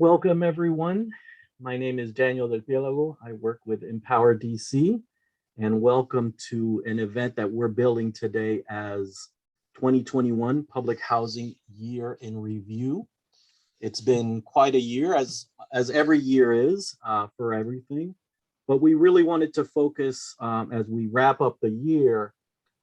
Welcome, everyone. My name is Daniel Del Pielago. I work with EmpowerDC, and welcome to an event that we're billing today as 2021 Public Housing Year in Review. It's been quite a year, as every year is for everything, but we really wanted to focus as we wrap up the year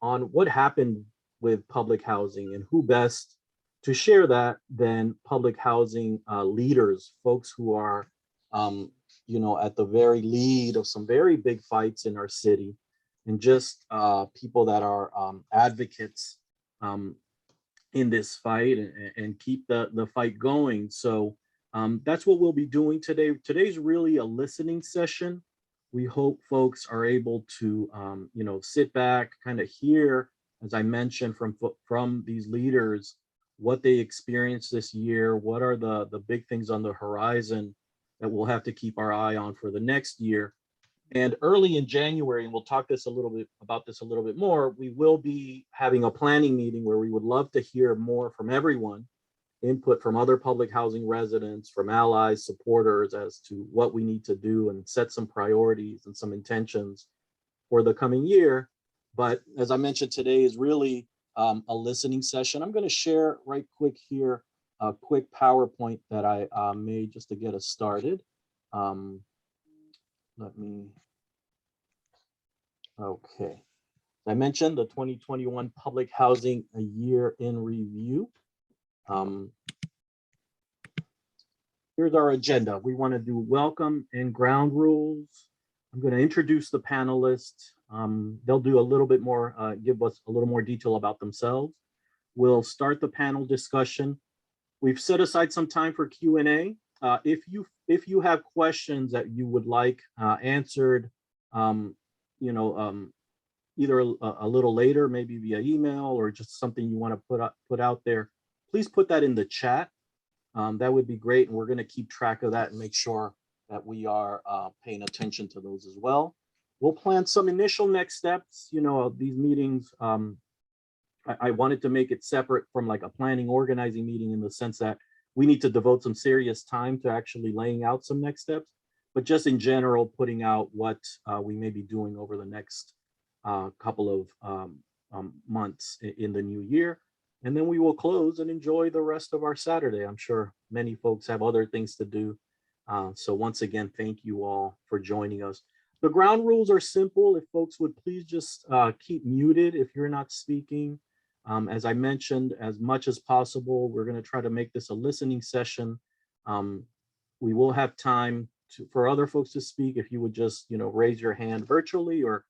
on what happened with public housing and who best to share that than public housing leaders, folks who are, at the very lead of some very big fights in our city, and just people that are advocates in this fight and keep the fight going. So that's what we'll be doing today. Today's really a listening session. We hope folks are able to, sit back, kind of hear, as I mentioned, from these leaders, what they experienced this year, what are the big things on the horizon that we'll have to keep our eye on for the next year. And early in January, and we'll talk about this a little bit more, we will be having a planning meeting where we would love to hear more from everyone, input from other public housing residents, from allies, supporters, as to what we need to do and set some priorities and some intentions for the coming year. But as I mentioned, today is really a listening session. I'm going to share right quick here a quick PowerPoint that I made just to get us started. Okay. I mentioned the 2021 Public Housing a Year in Review. Here's our agenda. We want to do welcome and ground rules. I'm going to introduce the panelists. They'll do a little bit more, give us a little more detail about themselves. We'll start the panel discussion. We've set aside some time for Q&A. If you have questions that you would like answered, either a little later, maybe via email, or just something you want to put out there, please put that in the chat. That would be great, and we're going to keep track of that and make sure that we are paying attention to those as well. We'll plan some initial next steps. These meetings, I wanted to make it separate from like a planning organizing meeting, in the sense that we need to devote some serious time to actually laying out some next steps, but just in general, putting out what we may be doing over the next couple of months in the new year. And then we will close and enjoy the rest of our Saturday. I'm sure many folks have other things to do. So once again, thank you all for joining us. The ground rules are simple. If folks would please just keep muted if you're not speaking. As I mentioned, as much as possible, we're going to try to make this a listening session. We will have time for other folks to speak. If you would just, raise your hand virtually or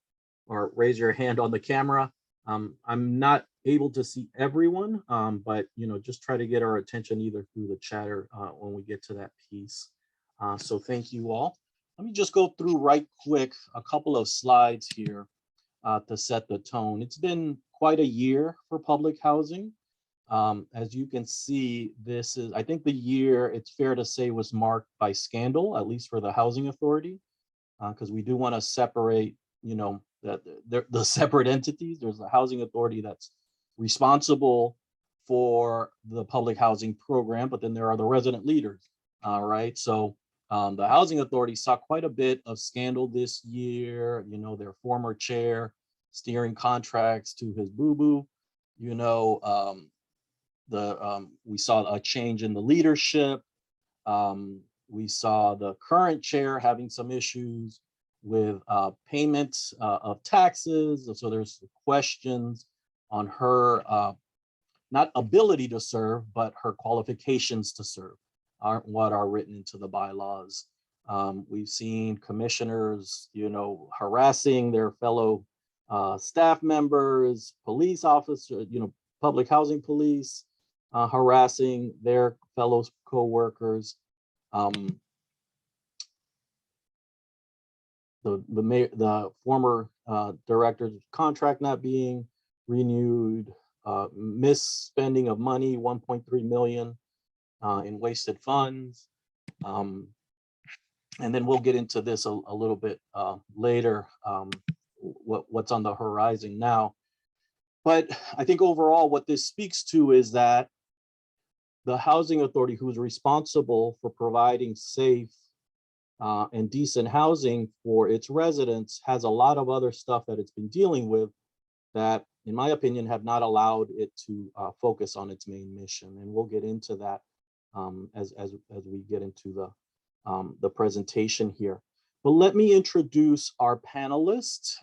raise your hand on the camera. I'm not able to see everyone, but just try to get our attention either through the chat or when we get to that piece. So thank you all. Let me just go through right quick a couple of slides here to set the tone. It's been quite a year for public housing. As you can see, this is, I think the year, it's fair to say, was marked by scandal, at least for the Housing Authority, because we do want to separate, the separate entities. There's a Housing Authority that's responsible for the public housing program, but then there are the resident leaders, right? So the Housing Authority saw quite a bit of scandal this year. Their former chair steering contracts to his boo-boo. We saw a change in the leadership. We saw the current chair having some issues with payments of taxes. So there's questions on her, not ability to serve, but her qualifications to serve aren't what are written into the bylaws. We've seen commissioners, harassing their fellow staff members, police officers, public housing police, harassing their fellow co-workers. The former director's contract not being renewed, misspending of money, 1.3 million in wasted funds. And then we'll get into this a little bit later, what's on the horizon now. But I think overall what this speaks to is that the housing authority, who's responsible for providing safe and decent housing for its residents, has a lot of other stuff that it's been dealing with that, in my opinion, have not allowed it to focus on its main mission. And we'll get into that as we get into the presentation here. But let me introduce our panelists,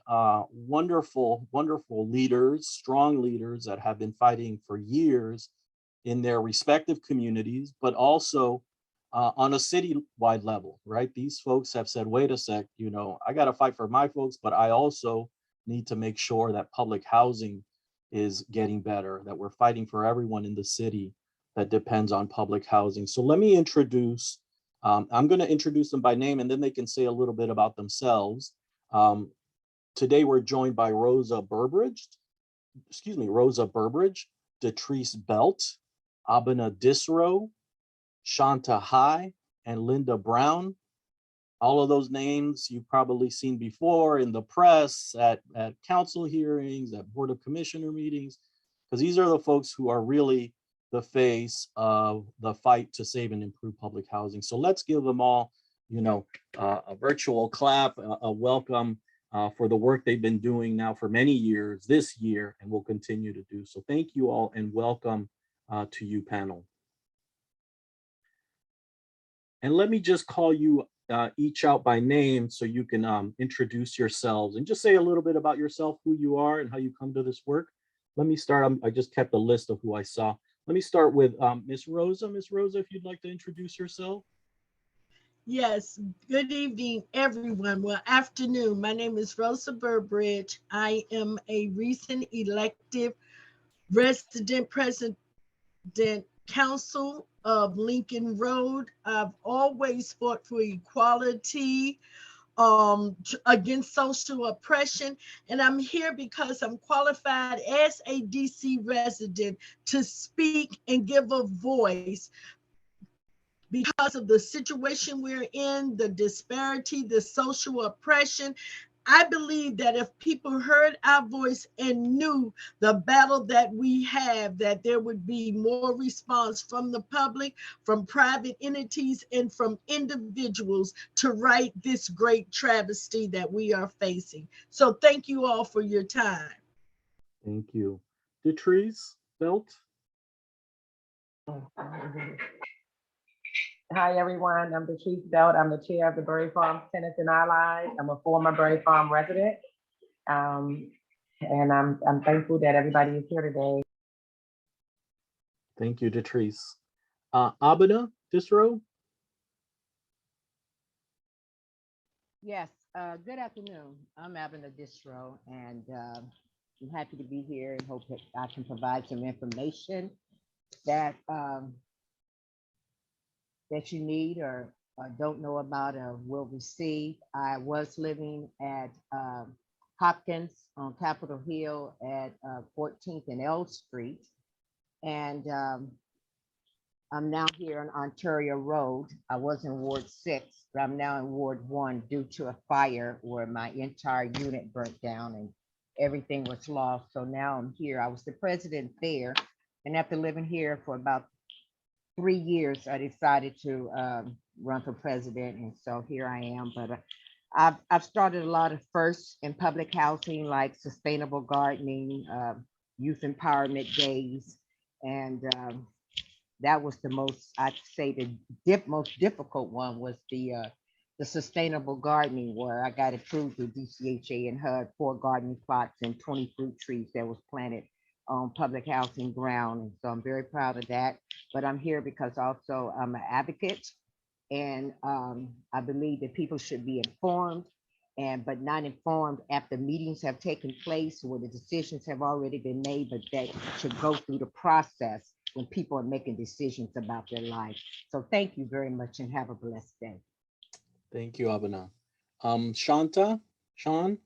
wonderful leaders, strong leaders that have been fighting for years in their respective communities, but also on a citywide level, right? These folks have said, wait a sec, you know, I got to fight for my folks, but I also need to make sure that public housing is getting better, that we're fighting for everyone in the city that depends on public housing. So let me introduce, I'm going to introduce them by name, and then they can say a little bit about themselves. Today we're joined by Rosa Burbridge, Detrice Belt, Abena Disrow, Shanta High, and Linda Brown. All of those names you've probably seen before in the press, at council hearings, at Board of Commissioner meetings, because these are the folks who are really the face of the fight to save and improve public housing. So let's give them all, you know, a virtual clap, a welcome for the work they've been doing now for many years, this year, and will continue to do. So thank you all, and welcome to you, panel. And let me just call you each out by name so you can introduce yourselves and just say a little bit about yourself, who you are and how you come to this work. Let me start, I just kept a list of who I saw. Let me start with Ms. Rosa. Ms. Rosa, if you'd like to introduce yourself. Yes, good evening, everyone. Well, afternoon. My name is Rosa Burbridge. I am a recent elected resident president council of Lincoln Road. I've always fought for equality, against social oppression. And I'm here because I'm qualified as a DC resident to speak and give a voice because of the situation we're in, the disparity, the social oppression. I believe that if people heard our voice and knew the battle that we have, that there would be more response from the public, from private entities, and from individuals to right this great travesty that we are facing. So thank you all for your time. Thank you. Detrice Belt. Hi, everyone. I'm Detrice Belt. I'm the chair of the Berry Farm Tenants and Allies. I'm a former Berry Farm resident. And I'm thankful that everybody is here today. Thank you, Detrice. Abena Disrow. Yes, good afternoon. I'm Abena Disrow, and I'm happy to be here and hope that I can provide some information that that you need or don't know about or will receive. I was living at Hopkins on Capitol Hill at 14th and L Street. And I'm now here on Ontario Road. I was in Ward 6, but I'm now in Ward 1 due to a fire where my entire unit burnt down and everything was lost. So now I'm here. I was the president there. And after living here for about 3 years, I decided to run for president, and so here I am. But I've started a lot of firsts in public housing, like sustainable gardening, youth empowerment days, and that was the most, I'd say the most difficult one was the sustainable gardening, where I got approved with DCHA and HUD 4 gardening plots and 20 fruit trees that was planted on public housing ground. And so I'm very proud of that. But I'm here because also I'm an advocate, and I believe that people should be informed, but not informed after meetings have taken place where the decisions have already been made, but that should go through the process when people are making decisions about their life. So thank you very much and have a blessed day. Thank you, Abena. Shanta, Sean.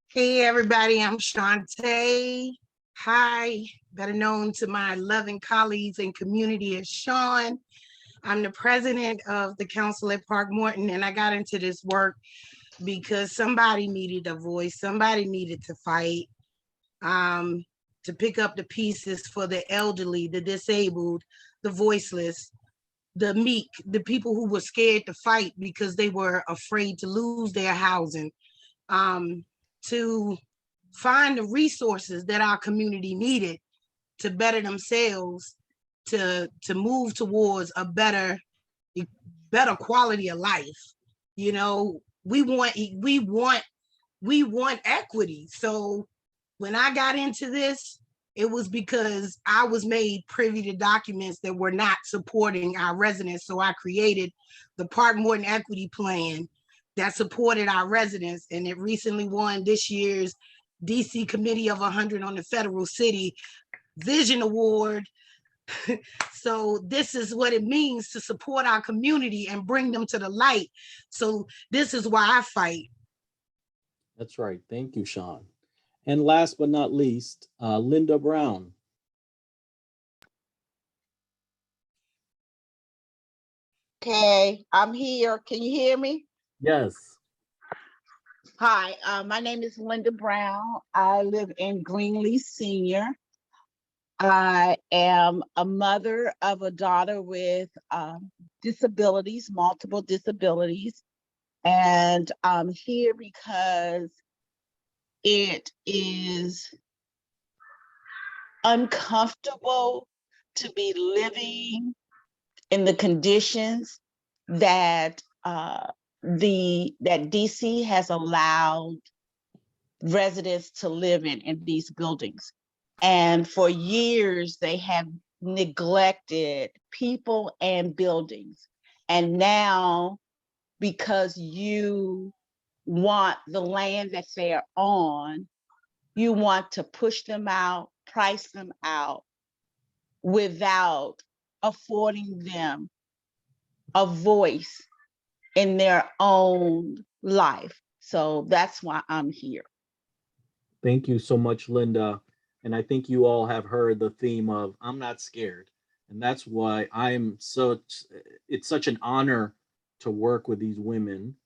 Hey everybody, I'm Shantae. Hi, better known to my loving colleagues and community as Sean. I'm the president of the council at Park Morton, and I got into this work because somebody needed a voice, somebody needed to fight. to pick up the pieces for the elderly, the disabled, the voiceless, the meek, the people who were scared to fight because they were afraid to lose their housing, to find the resources that our community needed to better themselves, to move towards a better quality of life. You know, we want equity. So when I got into this, it was because I was made privy to documents that were not supporting our residents. So I created the Park Morton Equity Plan that supported our residents. And it recently won this year's DC Committee of 100 on the Federal City Vision Award. So this is what it means to support our community and bring them to the light. So this is why I fight. That's right. Thank you, Sean. And last but not least, Linda Brown. Okay, I'm here. Can you hear me? Yes. Hi, my name is Linda Brown. I live in Greenlee Senior. I am a mother of a daughter with disabilities, multiple disabilities. And I'm here because it is uncomfortable to be living in the conditions that that DC has allowed residents to live in these buildings. And for years, they have neglected people and buildings. And now, because you want the land that they're on, you want to push them out, price them out without affording them a voice in their own life. So that's why I'm here. Thank you so much, Linda. And I think you all have heard the theme of I'm not scared. And that's why it's such an honor to work with these women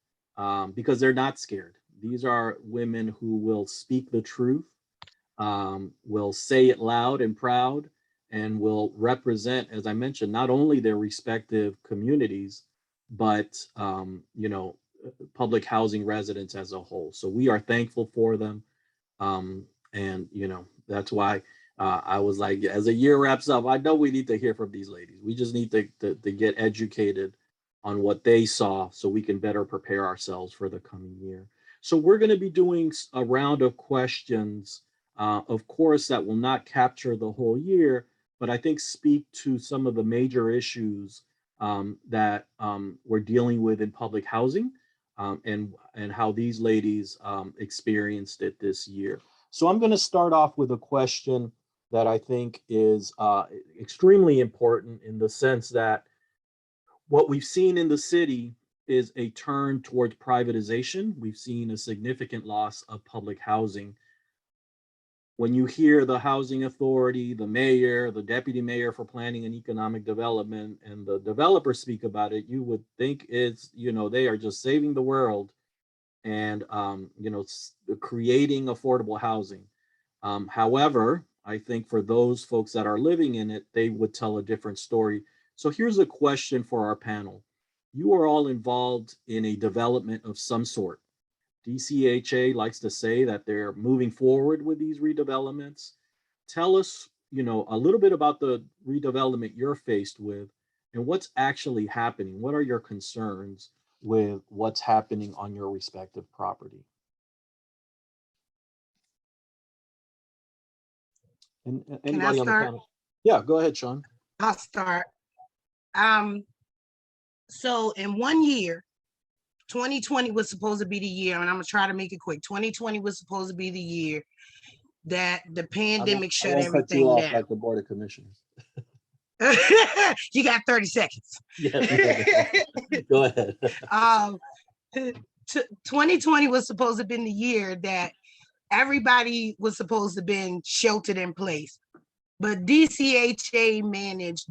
because they're not scared. These are women who will speak the truth, will say it loud and proud, and will represent, as I mentioned, not only their respective communities, but public housing residents as a whole. So we are thankful for them. And that's why I was like, as the year wraps up, I know we need to hear from these ladies. We just need to get educated on what they saw so we can better prepare ourselves for the coming year. So we're going to be doing a round of questions, of course, that will not capture the whole year, but I think speak to some of the major issues that we're dealing with in public housing and how these ladies experienced it this year. So I'm going to start off with a question that I think is extremely important in the sense that what we've seen in the city is a turn towards privatization. We've seen a significant loss of public housing. When you hear the housing authority, the mayor, the deputy mayor for planning and economic development, and the developers speak about it, you would think it's, they are just saving the world and, creating affordable housing. However, I think for those folks that are living in it, they would tell a different story. So here's a question for our panel. You are all involved in a development of some sort. DCHA likes to say that they're moving forward with these redevelopments. Tell us, a little bit about the redevelopment you're faced with and what's actually happening. What are your concerns with what's happening on your respective property? And anybody on the panel? Yeah, go ahead, Sean. I'll start. So in 1 year, 2020 was supposed to be the year, and I'm gonna try to make it quick. 2020 was supposed to be the year that the pandemic shut everything down. Like the Board of Commissioners. You got 30 seconds. Yeah. Go ahead. 2020 was supposed to have been the year that everybody was supposed to have been sheltered in place. But DCHA managed,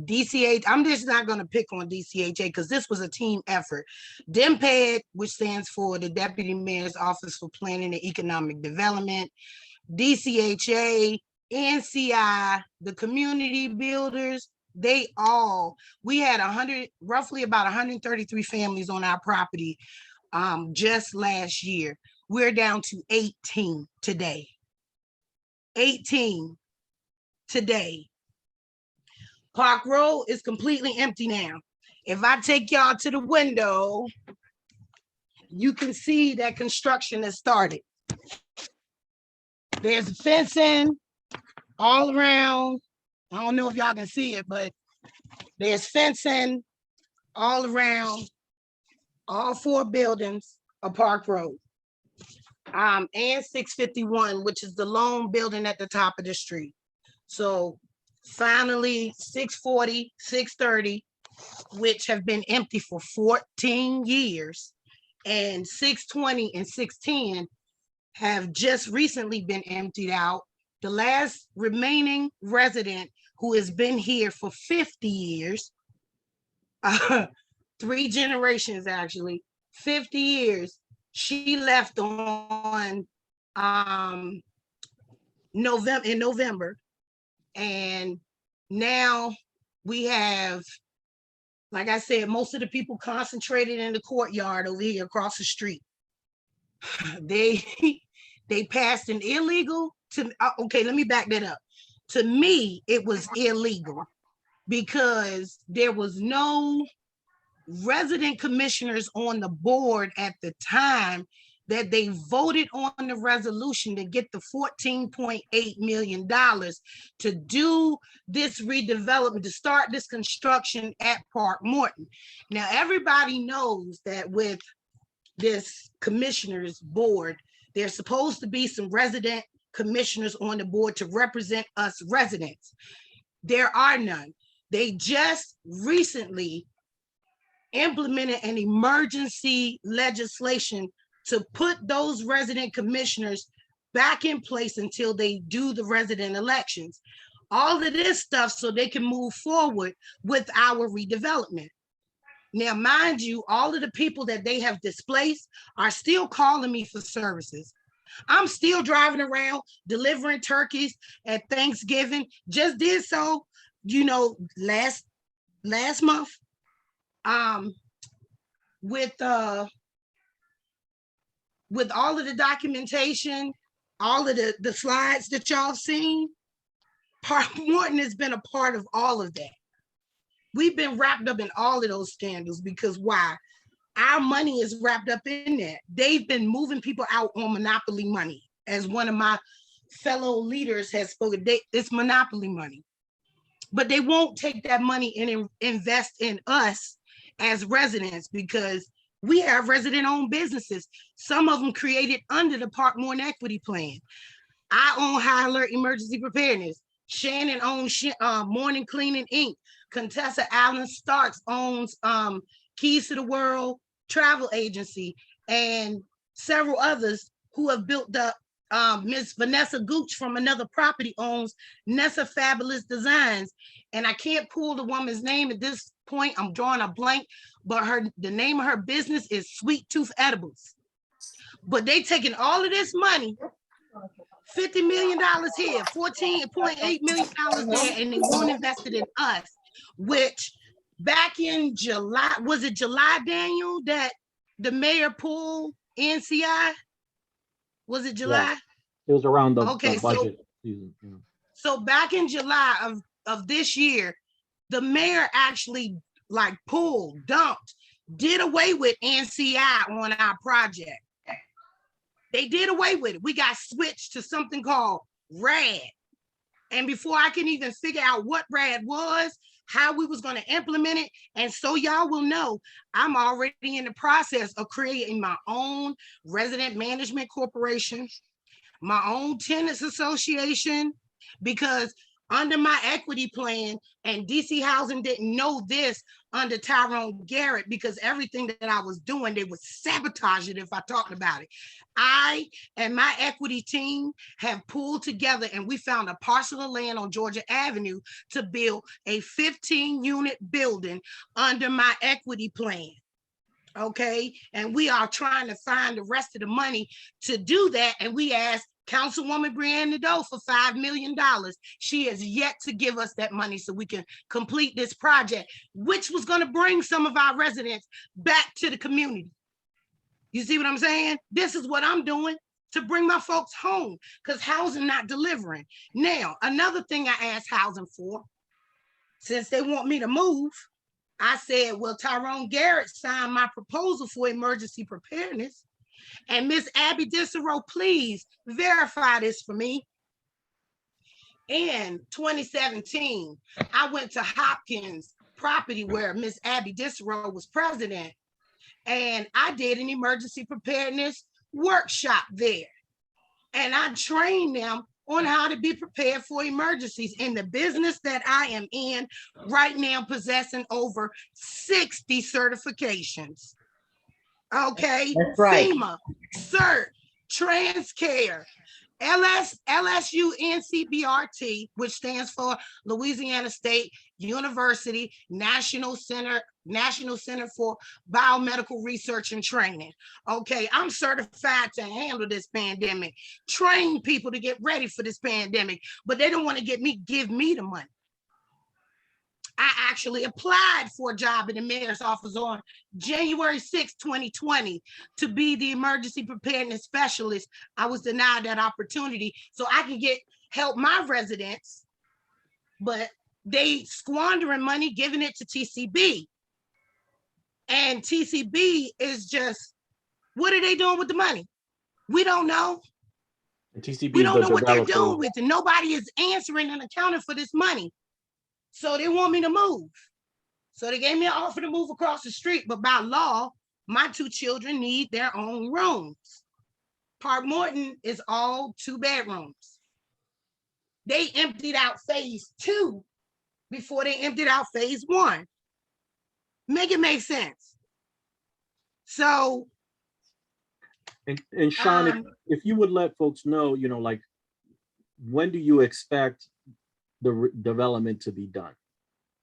I'm just not going to pick on DCHA because this was a team effort. DMPED, which stands for the Deputy Mayor's Office for Planning and Economic Development, DCHA, NCI, the community builders, we had roughly about 133 families on our property just last year. We're down to 18 today. 18 today. Park Road is completely empty now. If I take y'all to the window, you can see that construction has started. There's fencing all around. I don't know if y'all can see it, but there's fencing all around all 4 buildings of Park Road. And 651, which is the lone building at the top of the street. So finally 640, 630, which have been empty for 14 years, and 620 and 610 have just recently been emptied out. The last remaining resident, who has been here for 50 years, 3 generations actually, 50 years, she left on November. And now we have, like I said, most of the people concentrated in the courtyard over here across the street. They passed an illegal okay, let me back that up. To me, it was illegal because there was no resident commissioners on the board at the time that they voted on the resolution to get the $14.8 million to do this redevelopment, to start this construction at Park Morton. Now, everybody knows that with this commissioners board, there's supposed to be some resident commissioners on the board to represent us residents. There are none. They just recently implemented an emergency legislation to put those resident commissioners back in place until they do the resident elections. All of this stuff so they can move forward with our redevelopment. Now, mind you, all of the people that they have displaced are still calling me for services. I'm still driving around delivering turkeys at Thanksgiving. Just did so, last month. With all of the documentation, all of the slides that y'all seen, Park Morton has been a part of all of that. We've been wrapped up in all of those scandals because why? Our money is wrapped up in that. They've been moving people out on monopoly money. As one of my fellow leaders has spoken, it's monopoly money. But they won't take that money and invest in us as residents because we have resident-owned businesses. Some of them created under the Park Morton Equity Plan. I own High Alert Emergency Preparedness. Shannon owns Morning Cleaning Inc. Contessa Allen Starks owns Keys to the World Travel Agency, and several others who have built up. Miss Vanessa Gooch from another property owns Nessa Fabulous Designs, and I can't pull the woman's name at this point. I'm drawing a blank, but the name of her business is Sweet Tooth Edibles. But they taking all of this money, $50 million here, $14.8 million there, and they won't invest it in us, which back in July, was it July, Daniel, that the mayor pulled NCI? Was it July? Yeah, it was around the budget season. Yeah. So back in July of this year, the mayor actually dumped, did away with NCI on our project. They did away with it. We got switched to something called RAD. And before I can even figure out what RAD was, how we was going to implement it, and so y'all will know, I'm already in the process of creating my own resident management corporation, my own tenants association, because under my equity plan, and DC Housing didn't know this under Tyrone Garrett, because everything that I was doing, they would sabotage it if I talked about it. I and my equity team have pulled together and we found a parcel of land on Georgia Avenue to build a 15-unit building under my equity plan. Okay, and we are trying to find the rest of the money to do that. And we asked, Councilwoman Brianne Nadeau for $5 million. She has yet to give us that money so we can complete this project, which was going to bring some of our residents back to the community. You see what I'm saying? This is what I'm doing to bring my folks home because housing not delivering. Now, another thing I asked housing for, since they want me to move, I said, well, Tyrone Garrett signed my proposal for emergency preparedness. And Miss Abby Disserow, please verify this for me. In 2017, I went to Hopkins property where Miss Abby Disserow was president, and I did an emergency preparedness workshop there. And I trained them on how to be prepared for emergencies in the business that I am in right now, possessing over 60 certifications. Okay, That's right. FEMA, CERT, TransCare, LSU NCBRT, which stands for Louisiana State University National Center for Biomedical Research and Training. Okay, I'm certified to handle this pandemic, train people to get ready for this pandemic, but they don't want to give me the money. I actually applied for a job in the mayor's office on January 6, 2020 to be the emergency preparedness specialist. I was denied that opportunity so I can help my residents, but they squandering money, giving it to TCB. And TCB is just, what are they doing with the money? We don't know. And TCB We is don't the know what they're developer. doing with it. Nobody is answering and accounting for this money. So they want me to move. So they gave me an offer to move across the street, but by law, my 2 children need their own rooms. Park Morton is all 2 bedrooms. They emptied out phase 2 before they emptied out phase 1. Make it make sense. So. And Sean, if you would let folks know, like, when do you expect the development to be done?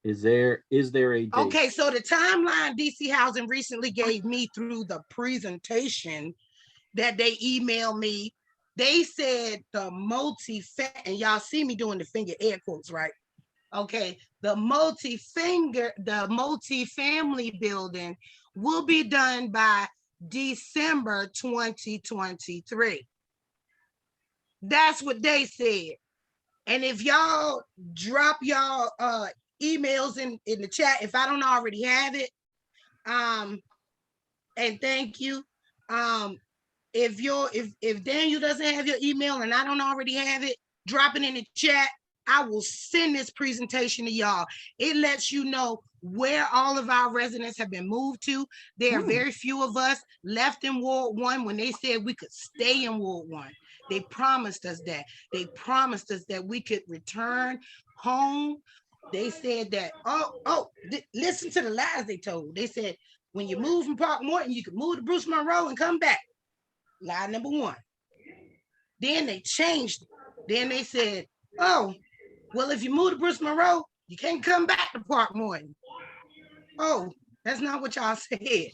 Is there a date? Okay, so the timeline DC Housing recently gave me through the presentation that they emailed me, they said the and y'all see me doing the finger air quotes, right? Okay, the multi-family building will be done by December 2023. That's what they said. And if y'all drop y'all emails in the chat, if I don't already have it, and thank you. If Daniel doesn't have your email and I don't already have it, drop it in the chat. I will send this presentation to y'all. It lets you know where all of our residents have been moved to. There are very few of us left in Ward 1 when they said we could stay in Ward 1. They promised us that. They promised us that we could return home. They said that, listen to the lies they told. They said, when you move from Park Morton, you can move to Bruce Monroe and come back. Lie number 1. Then they changed it. Then they said, oh, well, if you move to Bruce Monroe, you can't come back to Park Morton. Oh, that's not what y'all said.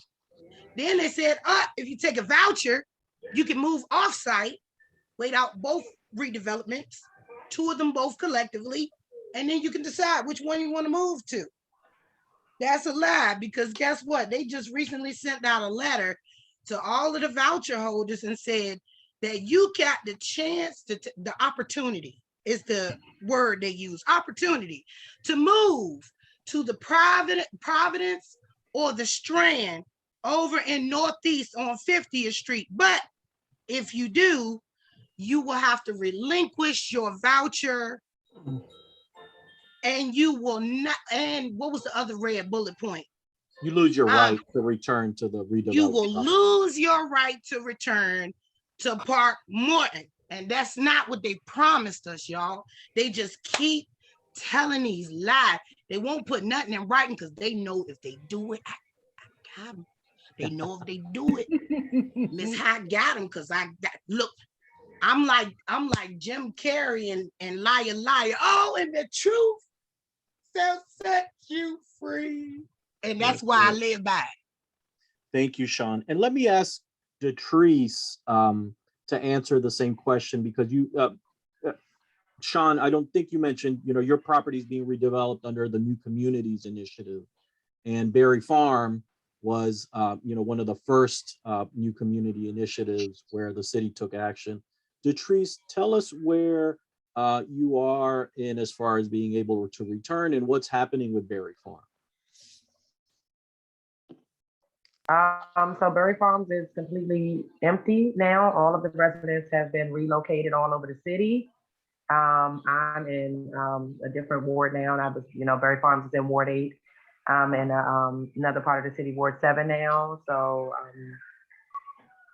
Then they said, if you take a voucher, you can move off-site, wait out both redevelopments, 2 of them both collectively, and then you can decide which one you want to move to. That's a lie, because guess what? They just recently sent out a letter to all of the voucher holders and said that you got the chance the opportunity is the word they use, opportunity to move to the Providence or the Strand over in Northeast on 50th Street. But if you do, you will have to relinquish your voucher, and you will not, and what was the other red bullet point? You lose your right to return to the redevelopment. You will lose your right to return to Park Morton. And that's not what they promised us, y'all. They just keep telling these lies. They won't put nothing in writing because they know if they do it, I got them. They know if they do it, Miss High got them, because look, I'm like Jim Carrey and Liar Liar. Oh, and the truth shall set you free. And that's why I live by it. Thank you, Sean. And let me ask Detrice to to answer the same question because you, Sean, I don't think you mentioned, your property is being redeveloped under the New Communities Initiative. And Berry Farm was, one of the first new community initiatives where the city took action. Detrice, tell us where you are in as far as being able to return and what's happening with Berry Farm. So Berry Farms is completely empty now. All of the residents have been relocated all over the city. I'm in a different ward now, and I was, Berry Farms is in Ward 8. I'm in another part of the city, Ward 7 now. So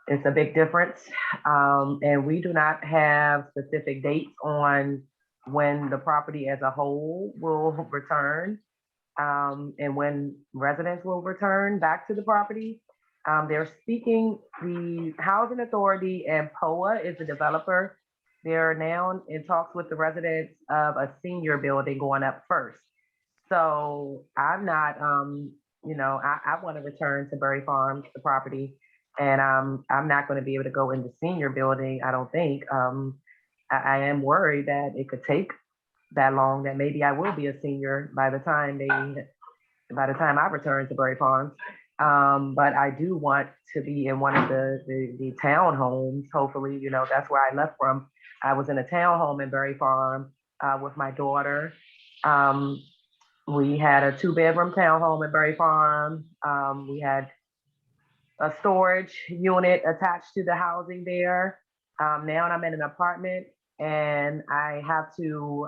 it's a big difference. And we do not have specific dates on when the property as a whole will return. And when residents will return back to the property. They're speaking, the Housing Authority and POA is the developer. They're now in talks with the residents of a senior building going up first. So I'm not, I want to return to Berry Farms, the property, and I'm not going to be able to go in the senior building, I don't think. I am worried that it could take that long, that maybe I will be a senior by the time I return to Berry Farms. But I do want to be in one of the townhomes. Hopefully, that's where I left from. I was in a townhome in Berry Farm with my daughter. We had a 2-bedroom townhome in Berry Farm. We had a storage unit attached to the housing there. Now I'm in an apartment and I have to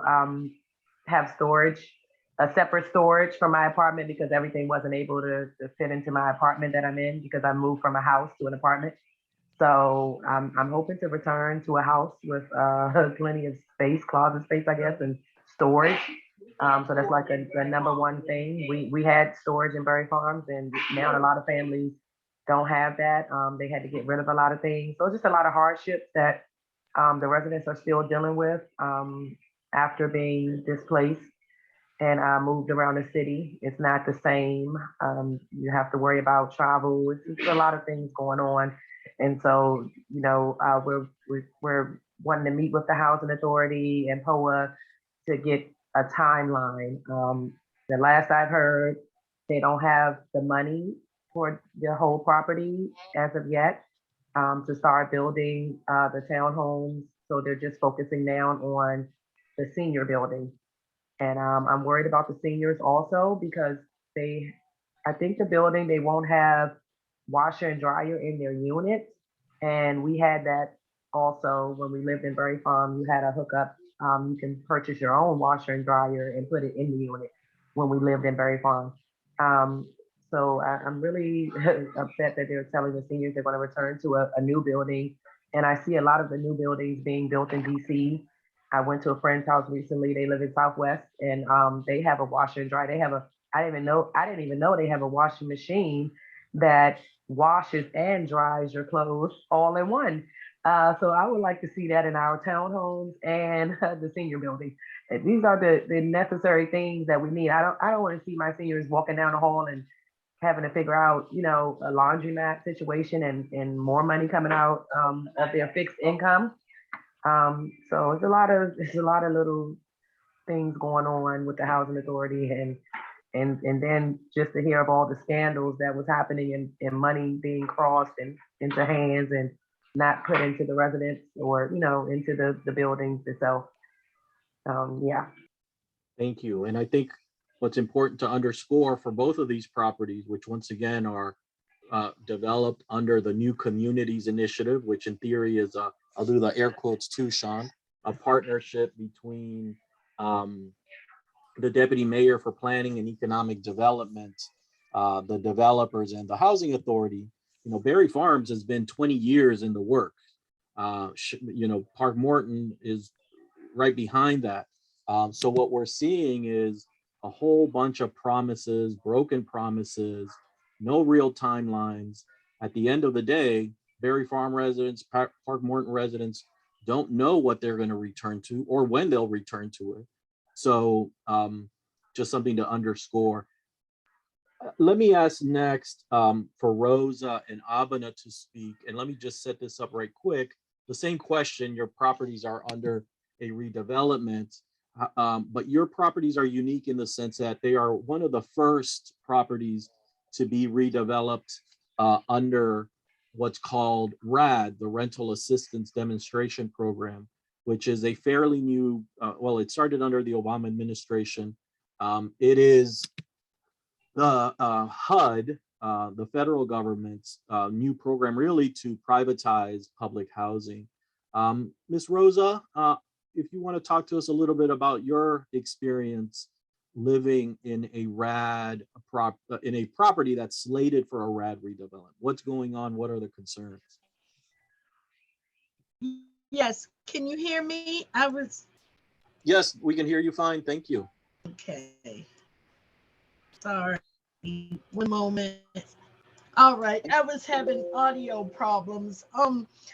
have storage, a separate storage from my apartment because everything wasn't able to fit into my apartment that I'm in because I moved from a house to an apartment. So I'm hoping to return to a house with plenty of space, closet space, I guess, and storage. So that's like the number one thing. We had storage in Berry Farms, and now a lot of families don't have that. They had to get rid of a lot of things. So it's just a lot of hardships that the residents are still dealing with after being displaced and moved around the city. It's not the same. You have to worry about travel. It's just a lot of things going on. And so, we're wanting to meet with the Housing Authority and POA to get a timeline. The last I've heard, they don't have the money for the whole property as of yet to start building the townhomes. So they're just focusing down on the senior building. And I'm worried about the seniors also because I think the building, they won't have washer and dryer in their units. And we had that also when we lived in Berry Farm. You had a hookup. You can purchase your own washer and dryer and put it in the unit when we lived in Berry Farm. So I'm really upset that they're telling the seniors they're going to return to a new building. And I see a lot of the new buildings being built in DC. I went to a friend's house recently. They live in Southwest, and they have a washer and dryer. They have I didn't even know they have a washing machine that washes and dries your clothes all in one. So I would like to see that in our townhomes and the senior building. And these are the necessary things that we need. I don't want to see my seniors walking down the hall and having to figure out, a laundromat situation and more money coming out of their fixed income. So it's a lot of little things going on with the Housing Authority and then just to hear of all the scandals that was happening and money being crossed and into hands and not put into the residents or, into the buildings itself. Yeah. Thank you. And I think what's important to underscore for both of these properties, which once again are developed under the New Communities Initiative, which in theory is I'll do the air quotes too, Sean, a partnership between the Deputy Mayor for Planning and Economic Development, the developers and the Housing Authority. Berry Farms has been 20 years in the work. Park Morton is right behind that. So what we're seeing is a whole bunch of promises, broken promises, no real timelines. At the end of the day, Berry Farm residents, Park Morton residents don't know what they're going to return to or when they'll return to it. So just something to underscore. Let me ask next for Rosa and Abena to speak. And let me just set this up right quick. the same question. Your properties are under a redevelopment, but your properties are unique in the sense that they are one of the first properties to be redeveloped under what's called RAD, the Rental Assistance Demonstration Program, which is a fairly new, well, it started under the Obama administration. It is the HUD, the federal government's new program really to privatize public housing. Ms. Rosa, if you want to talk to us a little bit about your experience living in a RAD in a property that's slated for a RAD redevelopment. What's going on? What are the concerns? Yes, can you hear me? Yes, we can hear you fine. Thank you. Okay. Sorry, 1 moment. All right, I was having audio problems.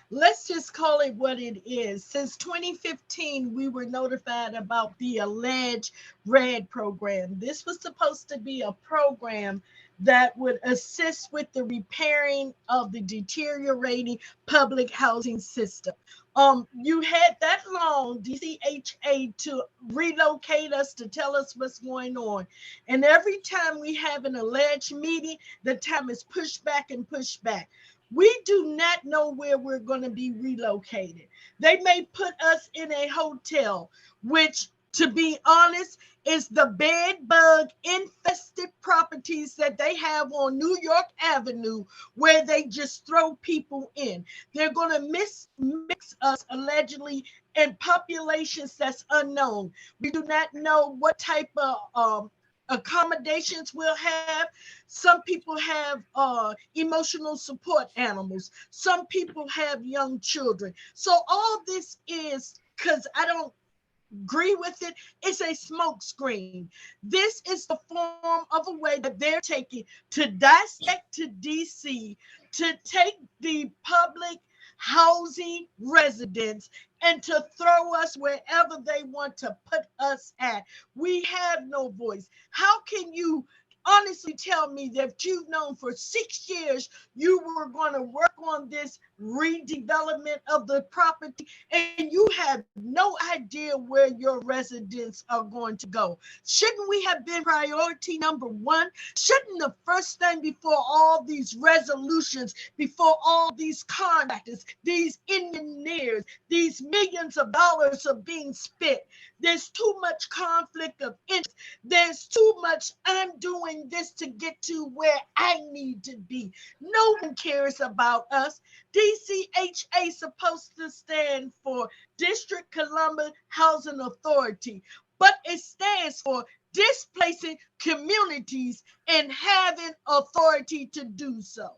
Let's just call it what it is. Since 2015, we were notified about the alleged RED program. This was supposed to be a program that would assist with the repairing of the deteriorating public housing system. You had that long, DCHA, to relocate us, to tell us what's going on. And every time we have an alleged meeting, the time is pushed back and pushed back. We do not know where we're going to be relocated. They may put us in a hotel, which, to be honest, is the bed bug infested properties that they have on New York Avenue, where they just throw people in. They're going to mix us allegedly in populations that's unknown. We do not know what type of accommodations we'll have. Some people have emotional support animals. Some people have young children. So all this is, because I don't agree with it, it's a smoke screen. This is the form of a way that they're taking to dissect to DC, to take the public housing residents and to throw us wherever they want to put us at. We have no voice. How can you honestly tell me that you've known for 6 years you were going to work on this redevelopment of the property and you have no idea where your residents are going to go? Shouldn't we have been priority number one? Shouldn't the first thing before all these resolutions, before all these contractors, these engineers, these millions of dollars are being spent? There's too much conflict of interest. There's too much, I'm doing this to get to where I need to be. No one cares about us. DCHA is supposed to stand for District Columbia Housing Authority, but it stands for displacing communities and having authority to do so.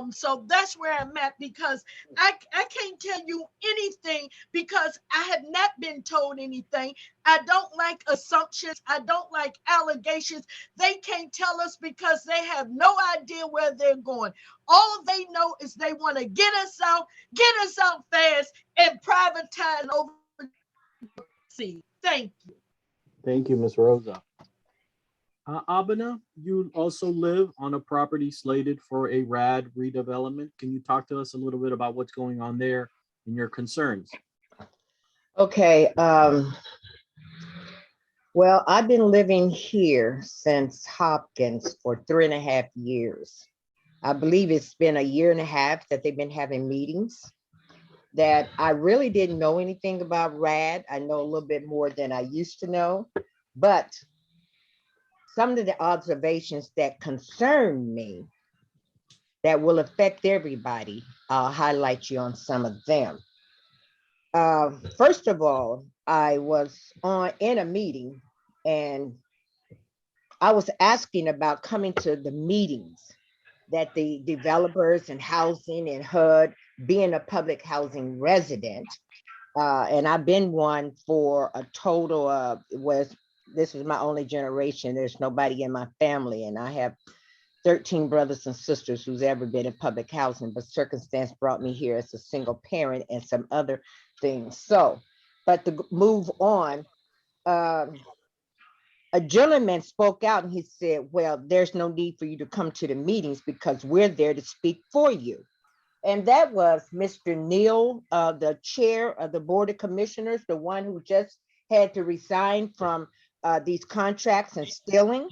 So that's where I'm at, because I can't tell you anything because I have not been told anything. I don't like assumptions. I don't like allegations. They can't tell us because they have no idea where they're going. All they know is they want to get us out fast and privatize over. See, thank you. Thank you, Ms. Rosa. Abena, you also live on a property slated for a RAD redevelopment. Can you talk to us a little bit about what's going on there and your concerns? Okay. Well, I've been living here since Hopkins for 3.5 years. I believe it's been 1.5 years that they've been having meetings. That I really didn't know anything about RAD. I know a little bit more than I used to know, but some of the observations that concern me that will affect everybody, I'll highlight you on some of them. First of all, I was in a meeting and I was asking about coming to the meetings that the developers and housing and HUD, being a public housing resident, and I've been one for a total of, this is my only generation. There's nobody in my family, and I have 13 brothers and sisters who's ever been in public housing, but circumstance brought me here as a single parent and some other things. So, but to move on, a gentleman spoke out and he said, well, there's no need for you to come to the meetings because we're there to speak for you. And that was Mr. Neal, the chair of the Board of Commissioners, the one who just had to resign from these contracts and stealing,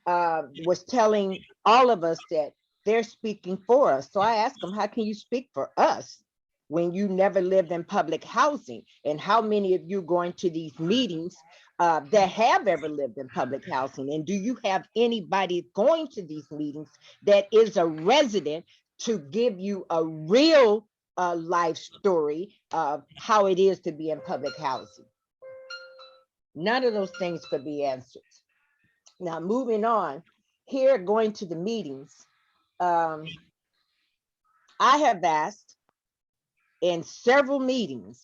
was telling all of us that they're speaking for us. So I asked him, how can you speak for us when you never lived in public housing? And how many of you going to these meetings that have ever lived in public housing? And do you have anybody going to these meetings that is a resident to give you a real life story of how it is to be in public housing? None of those things could be answered. Now, moving on, here going to the meetings, I have asked in several meetings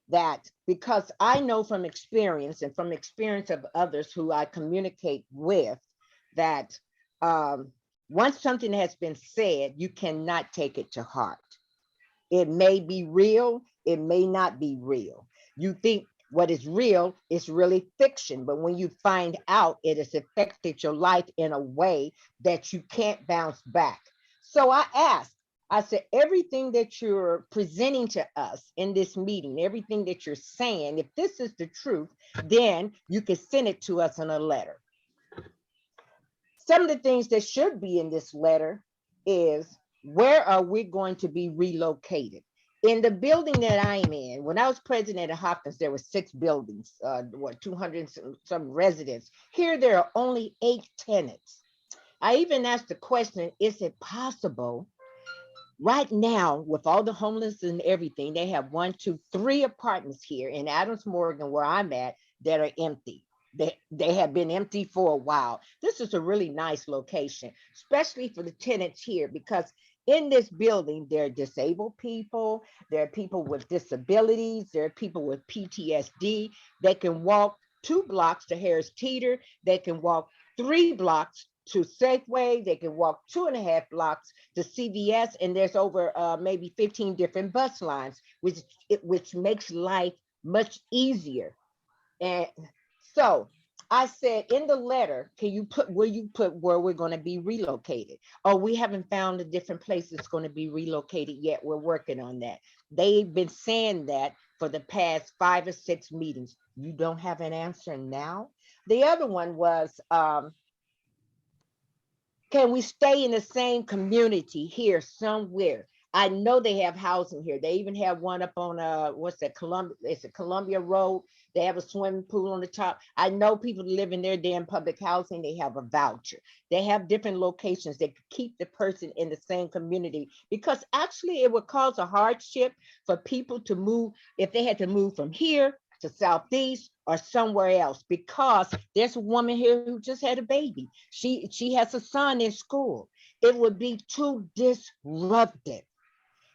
that, because I know from experience and from experience of others who I communicate with, that once something has been said, you cannot take it to heart. It may be real, it may not be real. You think what is real is really fiction, but when you find out it has affected your life in a way that you can't bounce back. So I asked, I said, everything that you're presenting to us in this meeting, everything that you're saying, if this is the truth, then you can send it to us in a letter. Some of the things that should be in this letter is, where are we going to be relocated? In the building that I'm in, when I was president of Hopkins, there were 6 buildings, 200 some residents. Here, there are only 8 tenants. I even asked the question, is it possible right now, with all the homeless and everything, they have 1, 2, 3 apartments here in Adams Morgan, where I'm at, that are empty. They have been empty for a while. This is a really nice location, especially for the tenants here, because in this building, there are disabled people, there are people with disabilities, there are people with PTSD. They can walk 2 blocks to Harris Teeter, they can walk 3 blocks to Safeway, they can walk 2.5 blocks to CVS, and there's over maybe 15 different bus lines, which makes life much easier. And so I said in the letter, can you put, will you put where we're going to be relocated? Oh, we haven't found a different place that's going to be relocated yet. We're working on that. They've been saying that for the past 5 or 6 meetings. You don't have an answer now. The other one was, can we stay in the same community here somewhere? I know they have housing here. They even have one up on what's that, Columbia? It's a Columbia Road. They have a swimming pool on the top. I know people live in there, they're in public housing. They have a voucher. They have different locations that keep the person in the same community, because actually it would cause a hardship for people to move if they had to move from here to Southeast or somewhere else, because there's a woman here who just had a baby. She has a son in school. It would be too disruptive.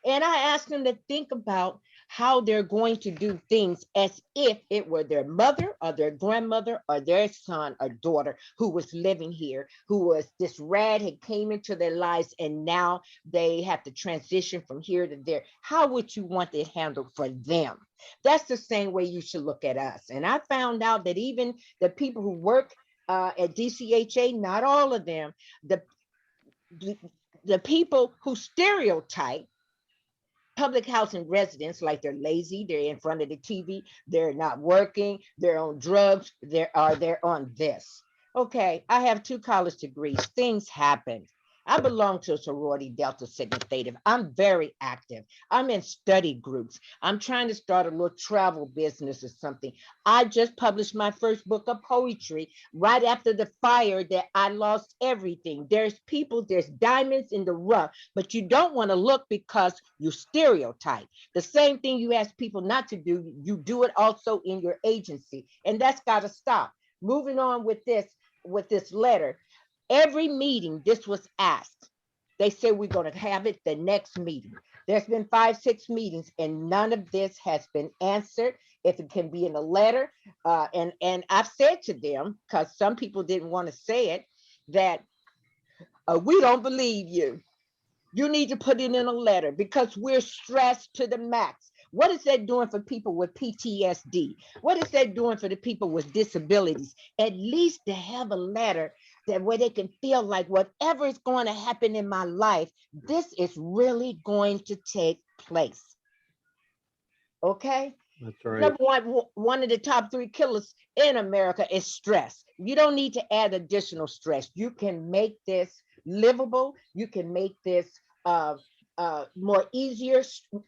And I asked them to think about how they're going to do things as if it were their mother or their grandmother or their son or daughter who was living here, who was, this rad had came into their lives and now they have to transition from here to there. How would you want it handled for them? That's the same way you should look at us. And I found out that even the people who work at DCHA, not all of them, the people who stereotype public housing residents, like they're lazy, they're in front of the TV, they're not working, they're on drugs, they're on this. Okay, I have 2 college degrees. Things happen. I belong to a sorority, Delta Sigma Theta. I'm very active. I'm in study groups. I'm trying to start a little travel business or something. I just published my first book of poetry right after the fire that I lost everything. There's people, there's diamonds in the rough, but you don't want to look because you stereotype. The same thing you ask people not to do, you do it also in your agency, and that's got to stop. Moving on with this letter. Every meeting, this was asked. They said we're going to have it the next meeting. There's been 5, 6 meetings, and none of this has been answered. If it can be in a letter, and I've said to them, because some people didn't want to say it, that we don't believe you. You need to put it in a letter because we're stressed to the max. What is that doing for people with PTSD? What is that doing for the people with disabilities? At least to have a letter that where they can feel like whatever is going to happen in my life, this is really going to take place. Okay? That's right. Number one of the top 3 killers in America is stress. You don't need to add additional stress. You can make this livable. You can make this more easier,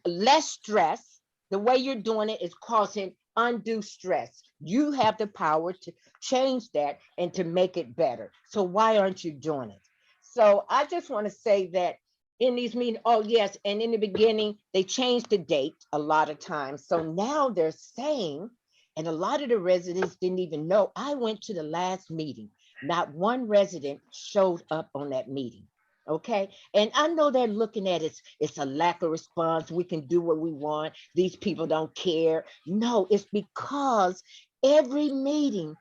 less stress. The way you're doing it is causing undue stress. You have the power to change that and to make it better. So why aren't you doing it? So I just want to say that in these meetings, oh yes, and in the beginning, they changed the date a lot of times. So now they're saying, and a lot of the residents didn't even know, I went to the last meeting. Not one resident showed up on that meeting. Okay. And I know they're looking at it, it's a lack of response. We can do what we want. These people don't care. No, it's because every meeting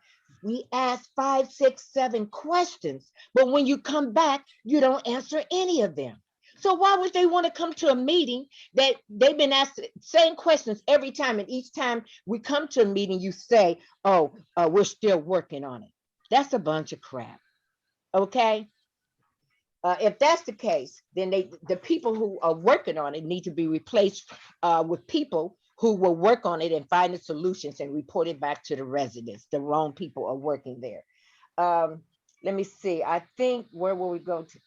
we ask 5, 6, 7 questions, but when you come back, you don't answer any of them. So why would they want to come to a meeting that they've been asked the same questions every time, and each time we come to a meeting, you say, oh, we're still working on it. That's a bunch of crap. Okay. If that's the case, then the people who are working on it need to be replaced with people who will work on it and find the solutions and report it back to the residents. The wrong people are working there. Let me see. I think, where will we go to?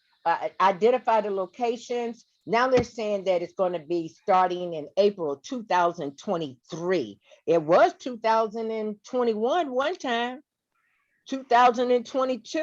Identify the locations. Now they're saying that it's going to be starting in April 2023. It was 2021 one time, 2022.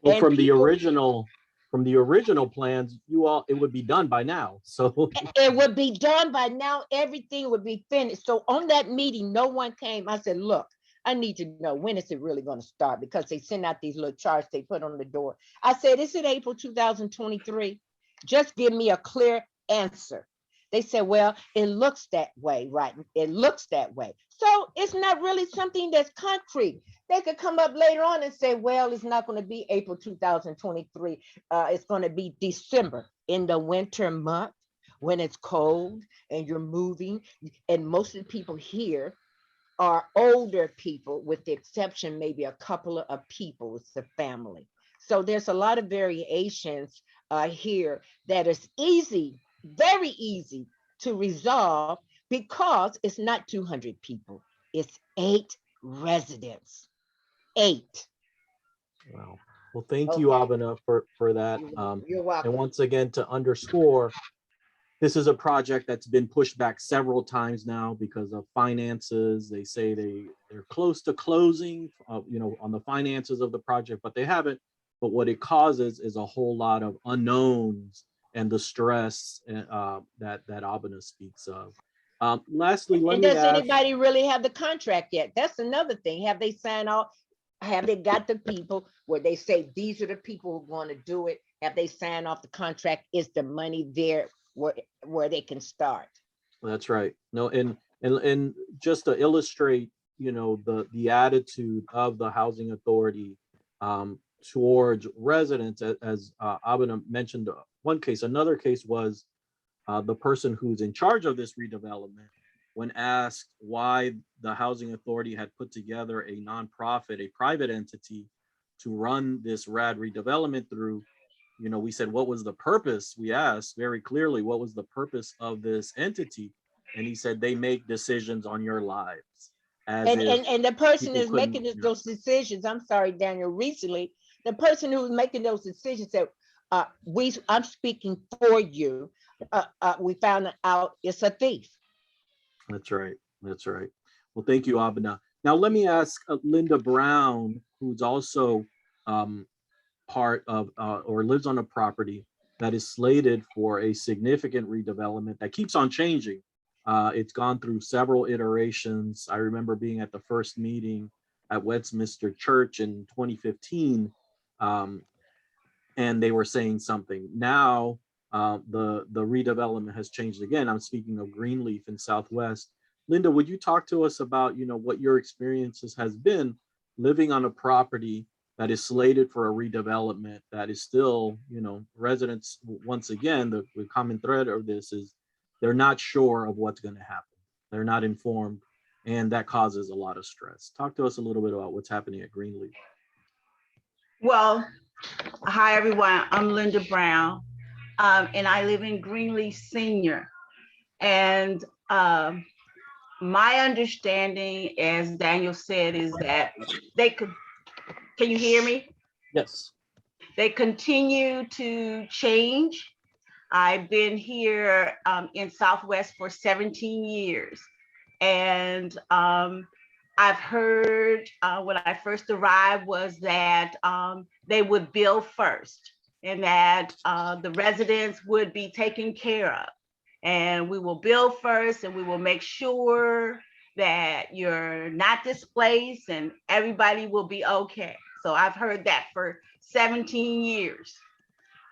Well, And from the people, original plans, it would be done by now. So it would be done by now. Everything would be finished. So on that meeting, no one came. I said, look, I need to know, when is it really going to start? Because they send out these little charts they put on the door. I said, is it April 2023? Just give me a clear answer. They said, well, it looks that way, right? It looks that way. So it's not really something that's concrete. They could come up later on and say, well, it's not going to be April 2023. It's going to be December, in the winter month when it's cold and you're moving. And most of the people here are older people, with the exception maybe a couple of people, it's a family. So there's a lot of variations here that is easy, very easy to resolve, because it's not 200 people, it's 8 residents. 8. wow. Well, thank you, Okay. Abena, for that. You're welcome. And once again, to underscore, this is a project that's been pushed back several times now because of finances. They say they're close to closing, on the finances of the project, but they haven't. But what it causes is a whole lot of unknowns and the stress that Abena speaks of. Lastly, let And me does ask. anybody really have the contract yet? That's another thing. Have they signed off? Have they got the people where they say these are the people who want to do it? Have they signed off the contract? Is the money there where they can start? That's right. No, and just to illustrate, the attitude of the housing authority towards residents, as Abena mentioned, one case. Another case was the person who's in charge of this redevelopment, when asked why the housing authority had put together a nonprofit, a private entity, to run this RAD redevelopment through. We said, what was the purpose? We asked very clearly, what was the purpose of this entity? And he said, they make decisions on your lives. And the person who's making couldn't- those decisions, I'm sorry, Daniel, recently, the person who's making those decisions said, I'm speaking for you. We found out it's a thief. That's right. That's right. Well, thank you, Abena. Now let me ask Linda Brown, who's also part of or lives on a property that is slated for a significant redevelopment that keeps on changing. It's gone through several iterations. I remember being at the first meeting at Westminster Church in 2015, and they were saying something. Now the redevelopment has changed again. I'm speaking of Greenleaf in Southwest. Linda, would you talk to us about what your experiences has been living on a property that is slated for a redevelopment that is still, residents, once again, the common thread of this is they're not sure of what's going to happen. They're not informed, and that causes a lot of stress. Talk to us a little bit about what's happening at Greenleaf. Well, hi everyone. I'm Linda Brown, and I live in Greenleaf Senior. And my understanding, as Daniel said, is that they could. Can you hear me? Yes. They continue to change. I've been here in Southwest for 17 years, and I've heard when I first arrived was that they would bill first and that the residents would be taken care of. And we will bill first and we will make sure that you're not displaced and everybody will be okay. So I've heard that for 17 years.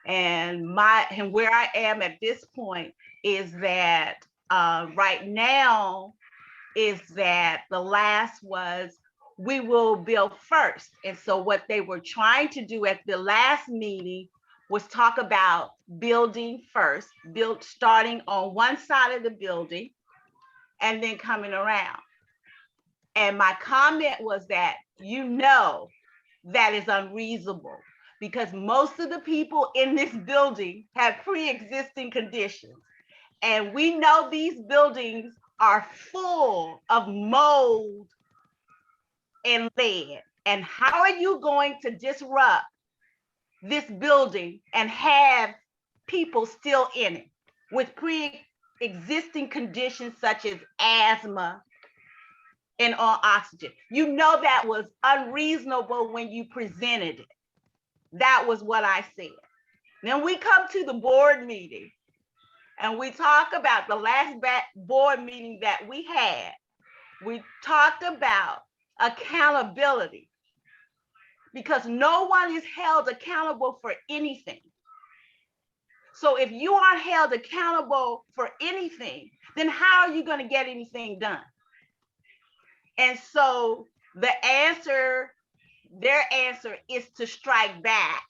And where I am at this point is that right now is that the last was we will build first. And so what they were trying to do at the last meeting was talk about building first, starting on one side of the building and then coming around. And my comment was that, that is unreasonable because most of the people in this building have pre-existing conditions. And we know these buildings are full of mold and lead. And how are you going to disrupt this building and have people still in it with pre-existing conditions such as asthma and on oxygen? You know that was unreasonable when you presented it. That was what I said. Then we come to the board meeting and we talk about the last board meeting that we had. We talked about accountability because no one is held accountable for anything. So if you aren't held accountable for anything, then how are you going to get anything done? And so their answer is to strike back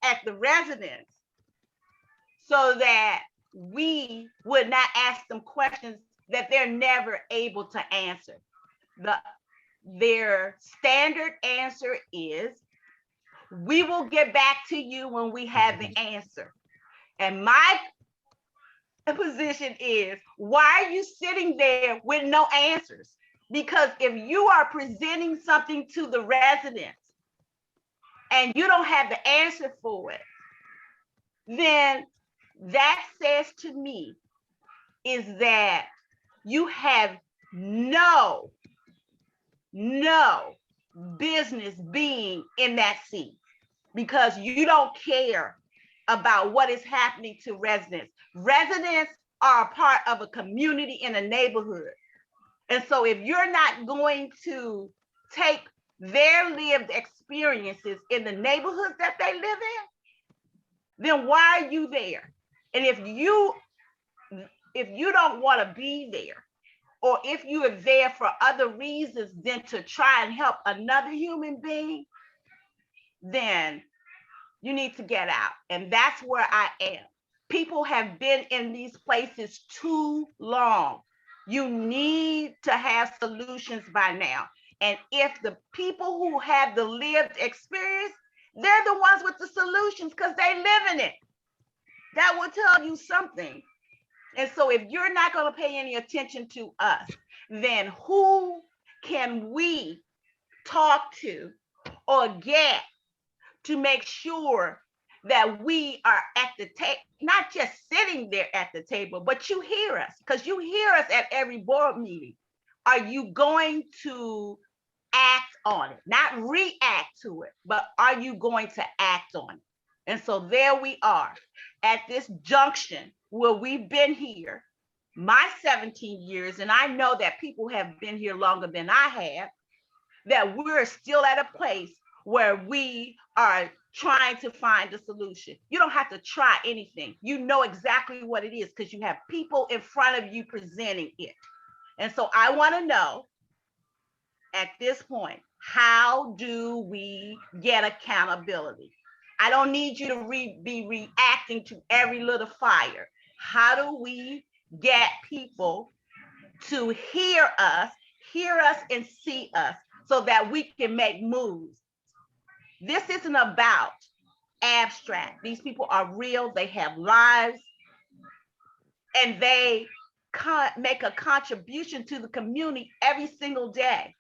at the residents so that we would not ask them questions that they're never able to answer. Their standard answer is, we will get back to you when we have the answer. And my position is, why are you sitting there with no answers? Because if you are presenting something to the residents and you don't have the answer for it, then that says to me is that you have no business being in that seat because you don't care about what is happening to residents. Residents are a part of a community in a neighborhood. And so if you're not going to take their lived experiences in the neighborhoods that they live in, then why are you there? And if you don't want to be there, or if you are there for other reasons than to try and help another human being, then you need to get out. And that's where I am. People have been in these places too long. You need to have solutions by now. And if the people who have the lived experience, they're the ones with the solutions because they live in it. That will tell you something. And so if you're not going to pay any attention to us, then who can we talk to or get to make sure that we are at the table, not just sitting there at the table, but you hear us, because you hear us at every board meeting. Are you going to act on it? Not react to it, but are you going to act on it? And so there we are at this junction where we've been here, my 17 years, and I know that people have been here longer than I have, that we're still at a place where we are trying to find a solution. You don't have to try anything. You know exactly what it is because you have people in front of you presenting it. And so I want to know at this point, how do we get accountability? I don't need you to be reacting to every little fire. How do we get people to hear us and see us so that we can make moves? This isn't about abstract. These people are real, they have lives, and they make a contribution to the community every single day.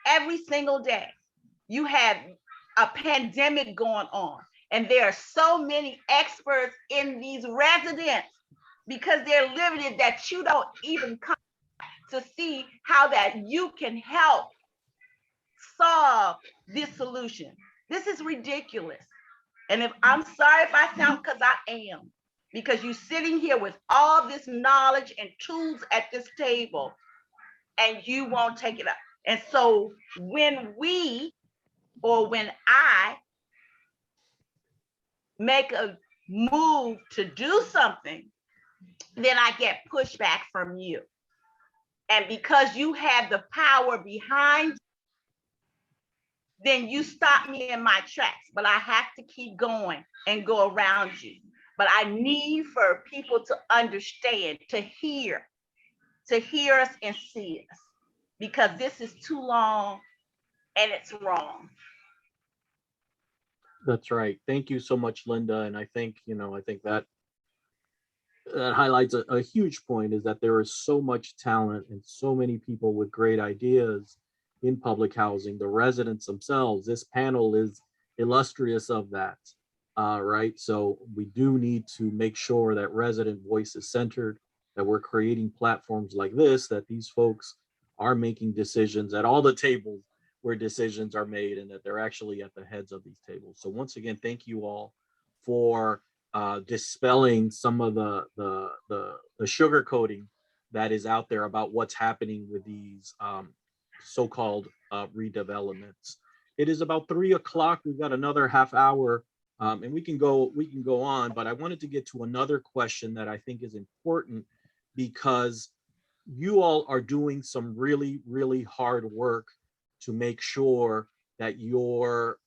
Every single day. You have a pandemic going on, and there are so many experts in these residents because they're living it that you don't even come to see how that you can help solve this solution. This is ridiculous. And if I'm sorry if I sound, because I am, because you're sitting here with all this knowledge and tools at this table and you won't take it up. And so when when I make a move to do something, then I get pushback from you. And because you have the power behind, then you stop me in my tracks. But I have to keep going and go around you. But I need for people to understand, to hear us and see us, because this is too long and it's wrong. That's right. Thank you so much, Linda. And I think, I think that highlights a huge point, is that there is so much talent and so many people with great ideas in public housing, the residents themselves. This panel is illustrious of that, right? So we do need to make sure that resident voice is centered, that we're creating platforms like this, that these folks are making decisions at all the tables where decisions are made, and that they're actually at the heads of these tables. So once again, thank you all for dispelling some of the sugarcoating that is out there about what's happening with these so-called redevelopments. It is about 3 o'clock. We've got another half hour, and we can go on, but I wanted to get to another question that I think is important, because you all are doing some really, really hard work to make sure that your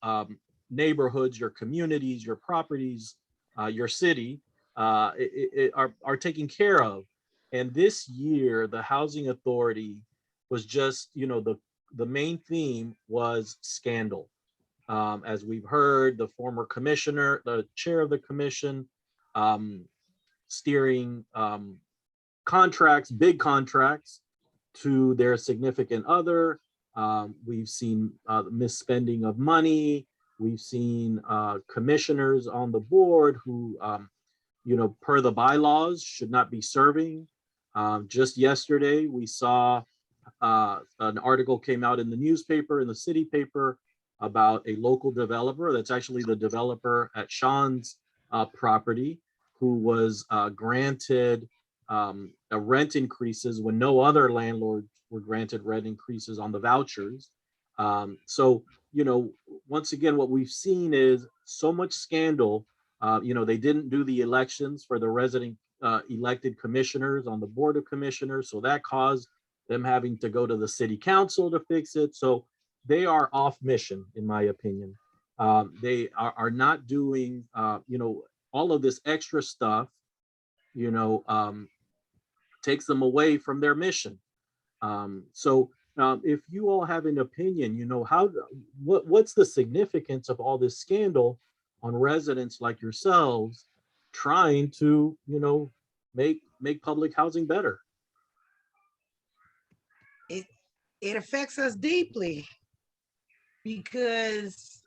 neighborhoods, your communities, your properties, your city are taken care of. And this year, the Housing Authority was just, the main theme was scandal. As we've heard, the former commissioner, the chair of the commission, steering contracts, big contracts, to their significant other. We've seen misspending of money. We've seen commissioners on the board who, per the bylaws, should not be serving. Just yesterday, we saw an article came out in the newspaper, in the city paper, about a local developer that's actually the developer at Sean's property, who was granted rent increases when no other landlords were granted rent increases on the vouchers. So, once again, what we've seen is so much scandal. They didn't do the elections for the resident elected commissioners on the board of commissioners, so that caused them having to go to the city council to fix it. So they are off mission, in my opinion. They are not doing, all of this extra stuff, takes them away from their mission. So if you all have an opinion, what's the significance of all this scandal on residents like yourselves trying to, make public housing better? It affects us deeply, because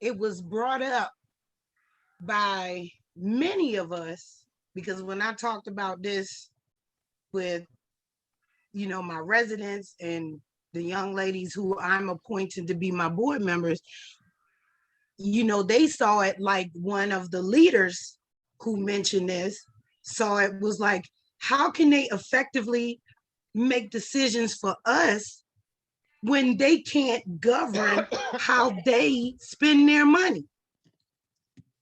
it was brought up by many of us. Because when I talked about this with, my residents and the young ladies who I'm appointing to be my board members, they saw it like one of the leaders who mentioned this saw it was like, how can they effectively make decisions for us when they can't govern how they spend their money?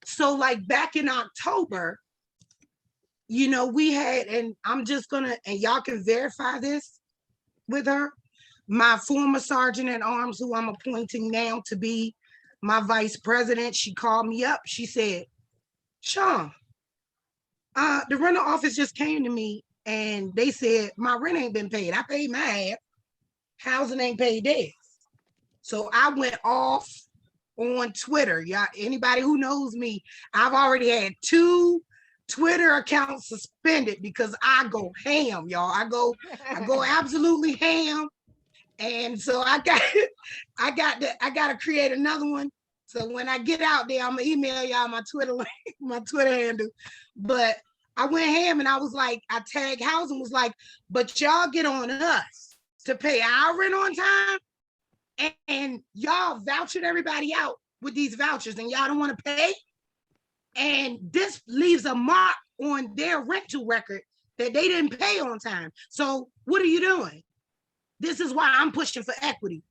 So like back in October, we had, and I'm just gonna, and y'all can verify this with her, my former sergeant at arms, who I'm appointing now to be my vice president, she called me up. She said, Sean, the rental office just came to me and they said, my rent ain't been paid. I paid my half. Housing ain't paid theirs. So I went off on Twitter. Y'all, anybody who knows me, I've already had 2 Twitter accounts suspended because I go ham, y'all. I go absolutely ham. And so I gotta create another one. So when I get out there, I'm gonna email y'all my Twitter link, my Twitter handle. But I went ham and I was like, I tagged housing, was like, but y'all get on us to pay our rent on time, and y'all vouchered everybody out with these vouchers, and y'all don't want to pay. And this leaves a mark on their rental record that they didn't pay on time. So what are you doing? This is why I'm pushing for equity,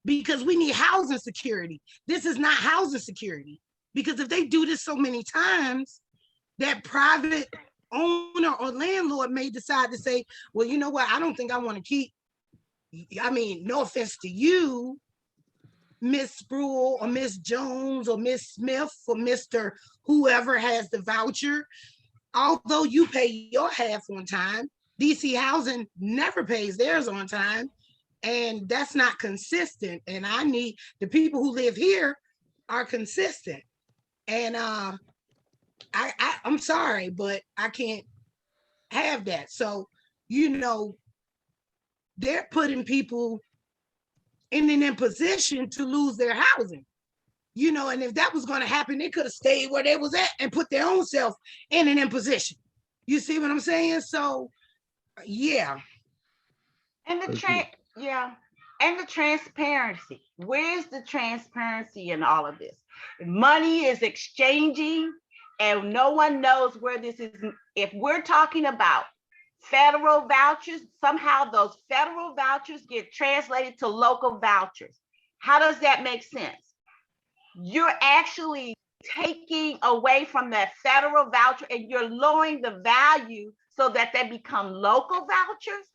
because we need housing security. This is not housing security, because if they do this so many times, that private owner or landlord may decide to say, well, you know what? I don't think I want to keep, I mean, no offense to you, Miss Spruill or Miss Jones or Miss Smith or Mr. whoever has the voucher. Although you pay your half on time, DC Housing never pays theirs on time, and that's not consistent. And I need the people who live here are consistent. And I'm sorry, but I can't have that. So, you know, they're putting people in an imposition to lose their housing. You know, and if that was going to happen, they could have stayed where they was at and put their own self in an imposition. You see what I'm saying? So, yeah. And and the transparency. Where's the transparency in all of this? Money is exchanging and no one knows where this is. If we're talking about federal vouchers, somehow those federal vouchers get translated to local vouchers. How does that make sense? You're actually taking away from that federal voucher and you're lowering the value so that they become local vouchers.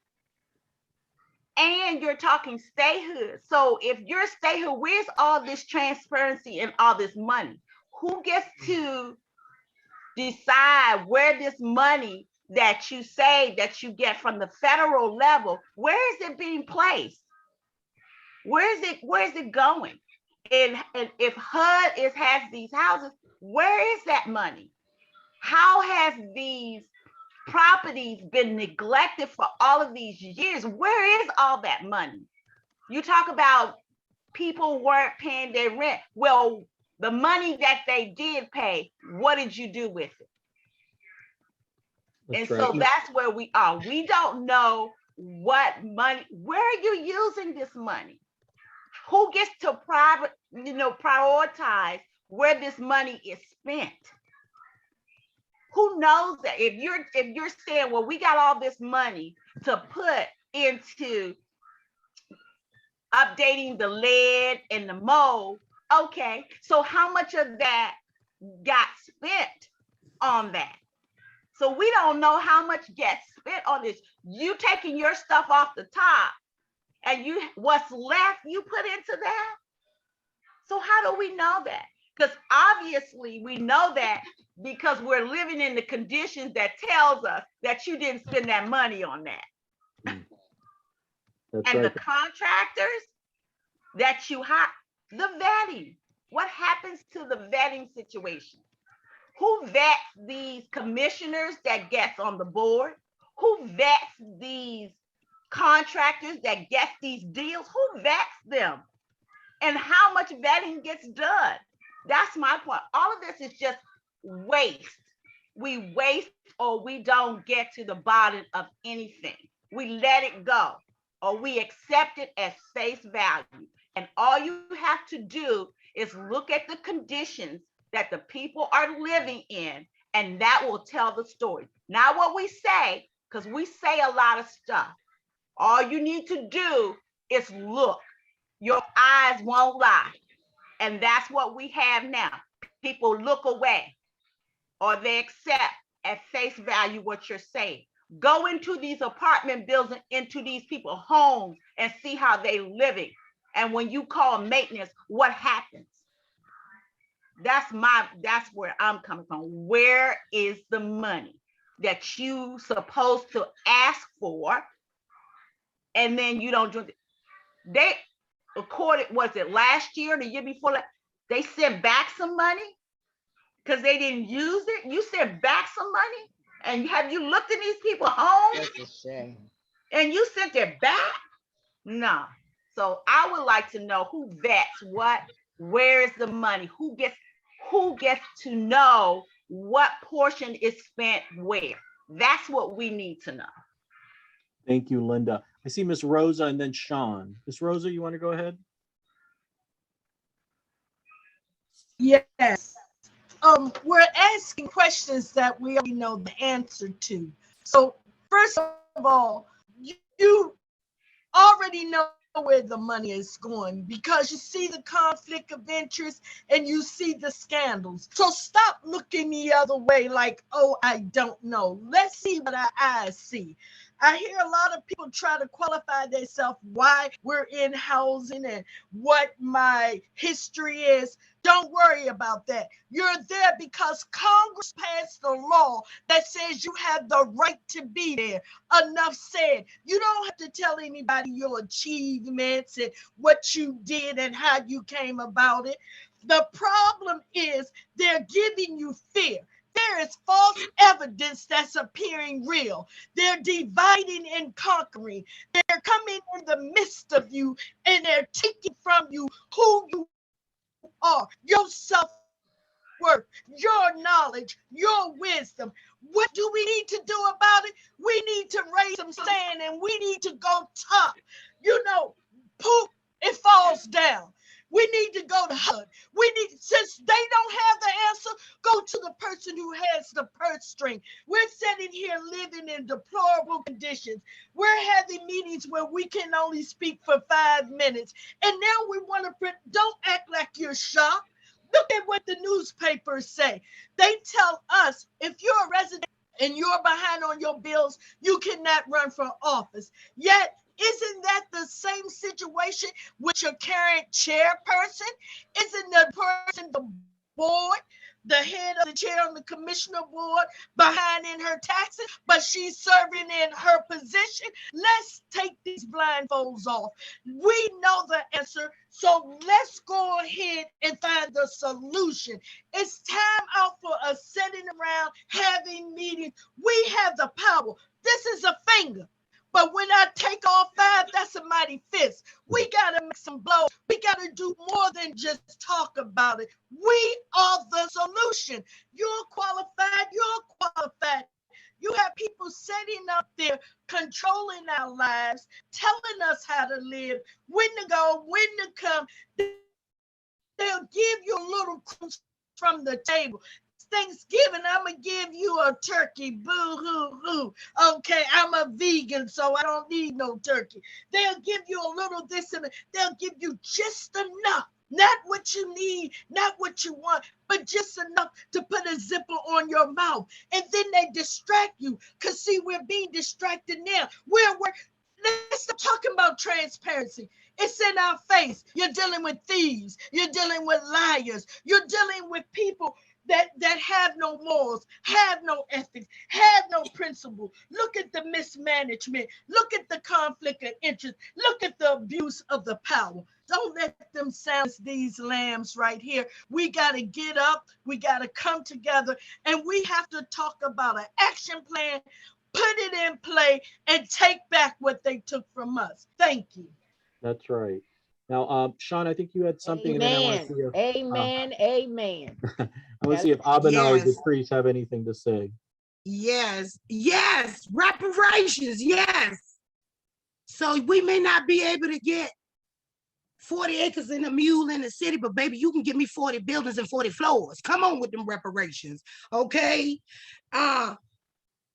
And you're talking statehood. So if you're statehood, where's all this transparency and all this money? Who gets to decide where this money that you say that you get from the federal level, where is it being placed? Where is it going? And if HUD has these houses, where is that money? How has these properties been neglected for all of these years? Where is all that money? You talk about people weren't paying their rent. Well, the money that they did pay, what did you do with it? That's and right. so that's where we are. We don't know what money, where are you using this money? Who gets to prioritize where this money is spent? Who knows that? If you're saying, well, we got all this money to put into updating the lead and the mold, okay, so how much of that got spent on that? So we don't know how much gets spent on this. You taking your stuff off the top and what's left you put into that. So how do we know that? Because obviously we know that because we're living in the conditions that tells us that you didn't spend that money on that. That's and right. the contractors that you hire, the vetting. What happens to the vetting situation? Who vets these commissioners that gets on the board? Who vets these contractors that gets these deals? Who vets them? And how much vetting gets done? That's my point. All of this is just waste. We waste or we don't get to the bottom of anything. We let it go or we accept it as face value. And all you have to do is look at the conditions that the people are living in, and that will tell the story. Not what we say, because we say a lot of stuff. All you need to do is look. Your eyes won't lie. And that's what we have now. People look away or they accept at face value what you're saying. Go into these apartment buildings, into these people's homes and see how they're living. And when you call maintenance, what happens? That's where I'm coming from. Where is the money that you supposed to ask for? And then you don't do it. according, was it last year, the year before, they sent back some money because they didn't use it. You sent back some money, and have you looked in these people's homes That's a shame. and you sent it back? No. So I would like to know who vets what, where's the money, who gets to know what portion is spent where. That's what we need to know. Thank you, Linda. I see Miss Rosa and then Sean. Miss Rosa, you want to go ahead? Yes. We're asking questions that we already know the answer to. So first of all, you already know where the money is going because you see the conflict of interest and you see the scandals. So stop looking the other way like, oh, I don't know. Let's see what our eyes see. I hear a lot of people try to qualify themselves why we're in housing and what my history is. Don't worry about that. You're there because Congress passed a law that says you have the right to be there. Enough said. You don't have to tell anybody your achievements and what you did and how you came about it. The problem is they're giving you fear. There is false evidence that's appearing real. They're dividing and conquering. They're coming in the midst of you and they're taking from you who you are, your self-worth, your knowledge, your wisdom. What do we need to do about it? We need to raise some sand and we need to go top. You know, poop, it falls down. We need to go to HUD. We need, since they don't have the answer, go to the person who has the purse string. We're sitting here living in deplorable conditions. We're having meetings where we can only speak for 5 minutes. And now we want to, don't act like you're shocked. Look at what the newspapers say. They tell us if you're a resident and you're behind on your bills, you cannot run for office. Yet, isn't that the same situation with your current chairperson? Isn't the person, the board, the head of the chair on the commissioner board behind in her taxes, but she's serving in her position? Let's take these blindfolds off. We know the answer, so let's go ahead and find the solution. It's time out for us sitting around having meetings. We have the power. This is a finger. But when I take all 5, that's a mighty fist. We got to make some blows. We got to do more than just talk about it. We are the solution. You're qualified. You're qualified. You have people sitting up there controlling our lives, telling us how to live, when to go, when to come. They'll give you a little crumbs from the table. Thanksgiving, I'm gonna give you a turkey. Boo hoo hoo. Okay, I'm a vegan, so I don't need no turkey. They'll give you a little this and they'll give you just enough. Not what you need, not what you want, but just enough to put a zipper on your mouth. And then they distract you. Because see, we're being distracted now. Let's stop talking about transparency. It's in our face. You're dealing with thieves. You're dealing with liars. You're dealing with people that have no morals, have no ethics, have no principle. Look at the mismanagement. Look at the conflict of interest. Look at the abuse of the power. Don't let them silence these lambs right here. We got to get up. We got to come together. And we have to talk about an action plan, put it in play, and take back what they took from us. Thank you. That's right. Now, Sean, I think you had something. And then I want to see if, Amen. Amen. I want to see if Abena or Yes. Patrice have anything to say. Yes, yes, reparations, yes. So we may not be able to get 40 acres and a mule in the city, but baby, you can give me 40 buildings and 40 floors. Come on with them reparations, okay? I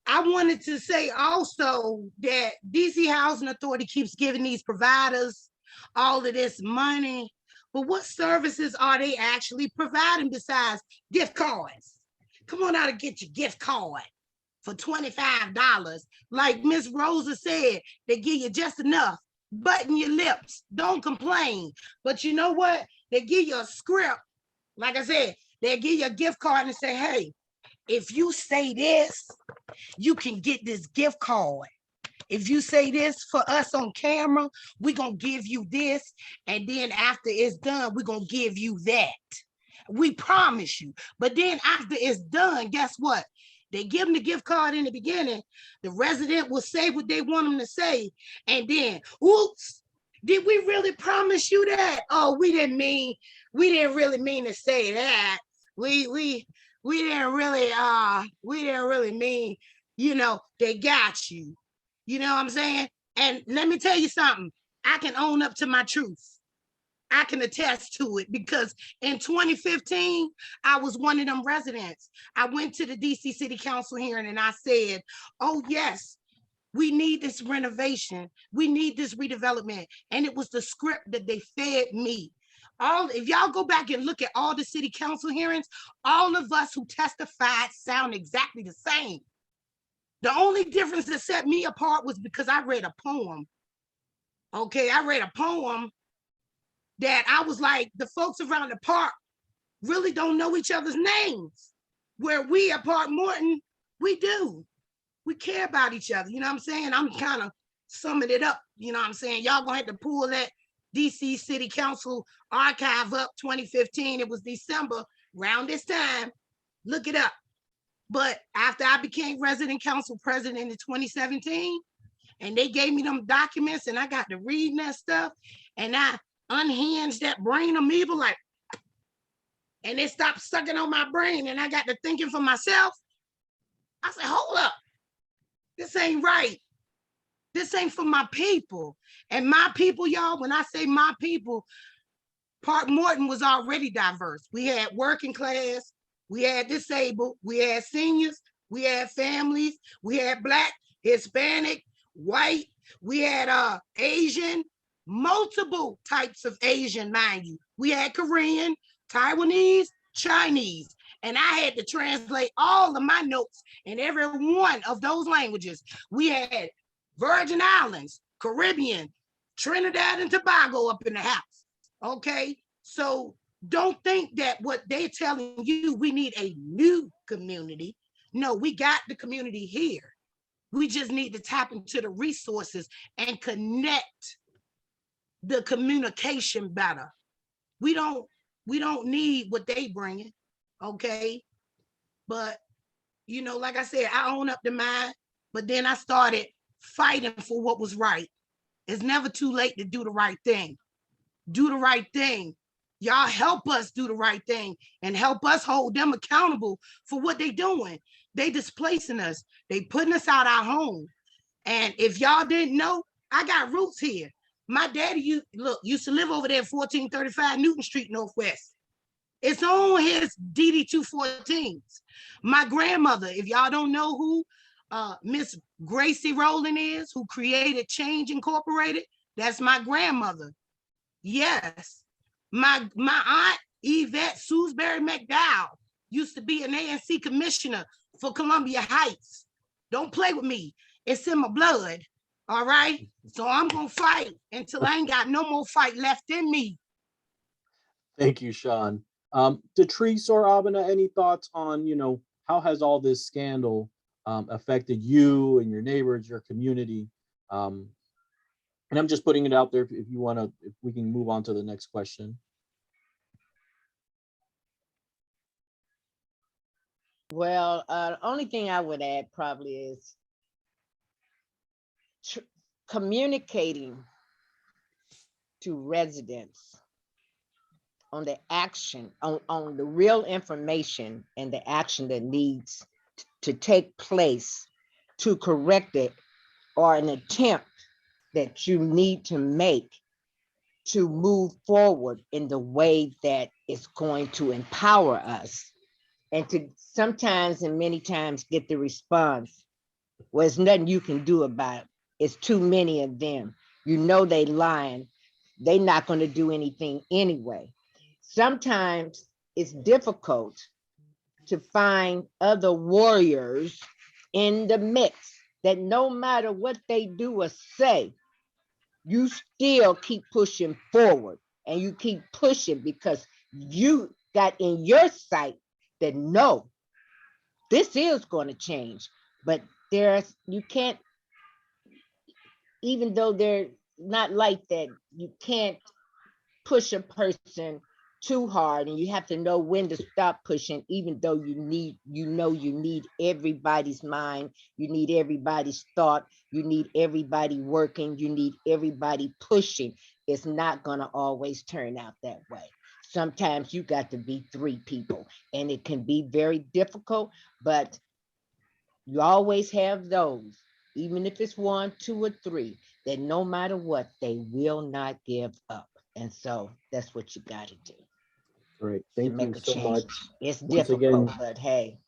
wanted to say also that DC Housing Authority keeps giving these providers all of this money, but what services are they actually providing besides gift cards? Come on out and get your gift card for $25. Like Miss Rosa said, they give you just enough. Button your lips, don't complain. But you know what? They give you a script. Like I said, they give you a gift card and say, hey, if you say this, you can get this gift card. if you say this for us on camera, we're going to give you this. And then after it's done, we're going to give you that. We promise you. But then after it's done, guess what? They give them the gift card in the beginning. The resident will say what they want them to say. And then, oops, did we really promise you that? Oh, we didn't really mean to say that. We didn't really mean, they got you. You know what I'm saying? And let me tell you something. I can own up to my truth. I can attest to it because in 2015, I was one of them residents. I went to the DC City Council hearing and I said, oh yes, we need this renovation. We need this redevelopment. And it was the script that they fed me. If y'all go back and look at all the city council hearings, all of us who testified sound exactly the same. The only difference that set me apart was because I read a poem. Okay, I read a poem that I was like, the folks around the park really don't know each other's names. Where we at Park Morton, we do. We care about each other. You know what I'm saying? I'm kind of summing it up. You know what I'm saying? Y'all gonna have to pull that DC City Council archive up 2015. It was December, around this time. Look it up. But after I became resident council president in 2017, and they gave me them documents and I got to reading that stuff, and I unhinged that brain amoeba, like, and it stopped sucking on my brain, and I got to thinking for myself. I said, hold up, this ain't right. This ain't for my people. And my people, y'all, when I say my people, Park Morton was already diverse. We had working class, we had disabled, we had seniors, we had families, we had Black, Hispanic, white, we had Asian, multiple types of Asian, mind you. We had Korean, Taiwanese, Chinese, and I had to translate all of my notes in every one of those languages. We had Virgin Islands, Caribbean, Trinidad and Tobago up in the house. Okay, so don't think that what they're telling you, we need a new community. No, we got the community here. We just need to tap into the resources and connect the communication better. We don't need what they bringing, okay? But, like I said, I own up to mine, but then I started fighting for what was right. It's never too late to do the right thing. Do the right thing. Y'all help us do the right thing and help us hold them accountable for what they doing. They displacing us. They putting us out our home. And if y'all didn't know, I got roots here. My daddy used to live over there at 1435 Newton Street, Northwest. It's on his DD-214s. My grandmother, if y'all don't know who Miss Gracie Rowland is, who created Change Incorporated, that's my grandmother. Yes. My aunt, Yvette Sewsbury McDowell, used to be an ANC commissioner for Columbia Heights. Don't play with me. It's in my blood. All right. So I'm going to fight until I ain't got no more fight left in me. Thank you, Sean. Detrice or Abena, any thoughts on, how has all this scandal affected you and your neighbors, your community? And I'm just putting it out there if you want to, if we can move on to the next question. Well, the only thing I would add probably is communicating to residents on the action, on the real information and the action that needs to take place to correct it, or an attempt that you need to make to move forward in the way that is going to empower us, and to sometimes and many times get the response, well, there's nothing you can do about it. It's too many of them. They lying. They're not going to do anything anyway. Sometimes it's difficult to find other warriors in the mix that no matter what they do or say, you still keep pushing forward, and you keep pushing because you got in your sight that no, this is going to change. But you can't even though they're not like that, you can't push a person too hard, and you have to know when to stop pushing, even though you need everybody's mind, you need everybody's thought, you need everybody working, you need everybody pushing. It's not going to always turn out that way. Sometimes you got to be 3 people, and it can be very difficult, but you always have those, even if it's 1, 2, or 3, that no matter what, they will not give up. And so that's what you got to do. Great. To Thank make you a so change. much. It's Once difficult, again, but hey.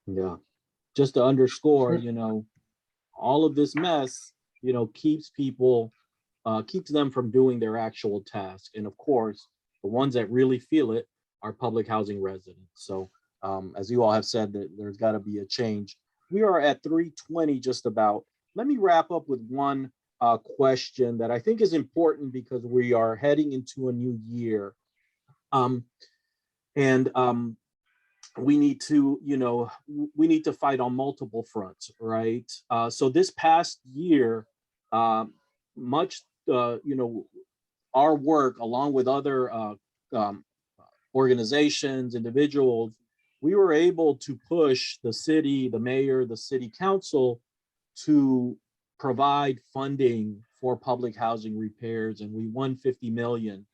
yeah, just to underscore, all of this mess, keeps people, keeps them from doing their actual task. And of course, the ones that really feel it are public housing residents. So as you all have said, that there's got to be a change. We are at 3:20 just about. Let me wrap up with one question that I think is important because we are heading into a new year. And we need to fight on multiple fronts, right? So this past year, much, our work along with other organizations, individuals, we were able to push the city, the mayor, the city council to provide funding for public housing repairs, and we won 50 million,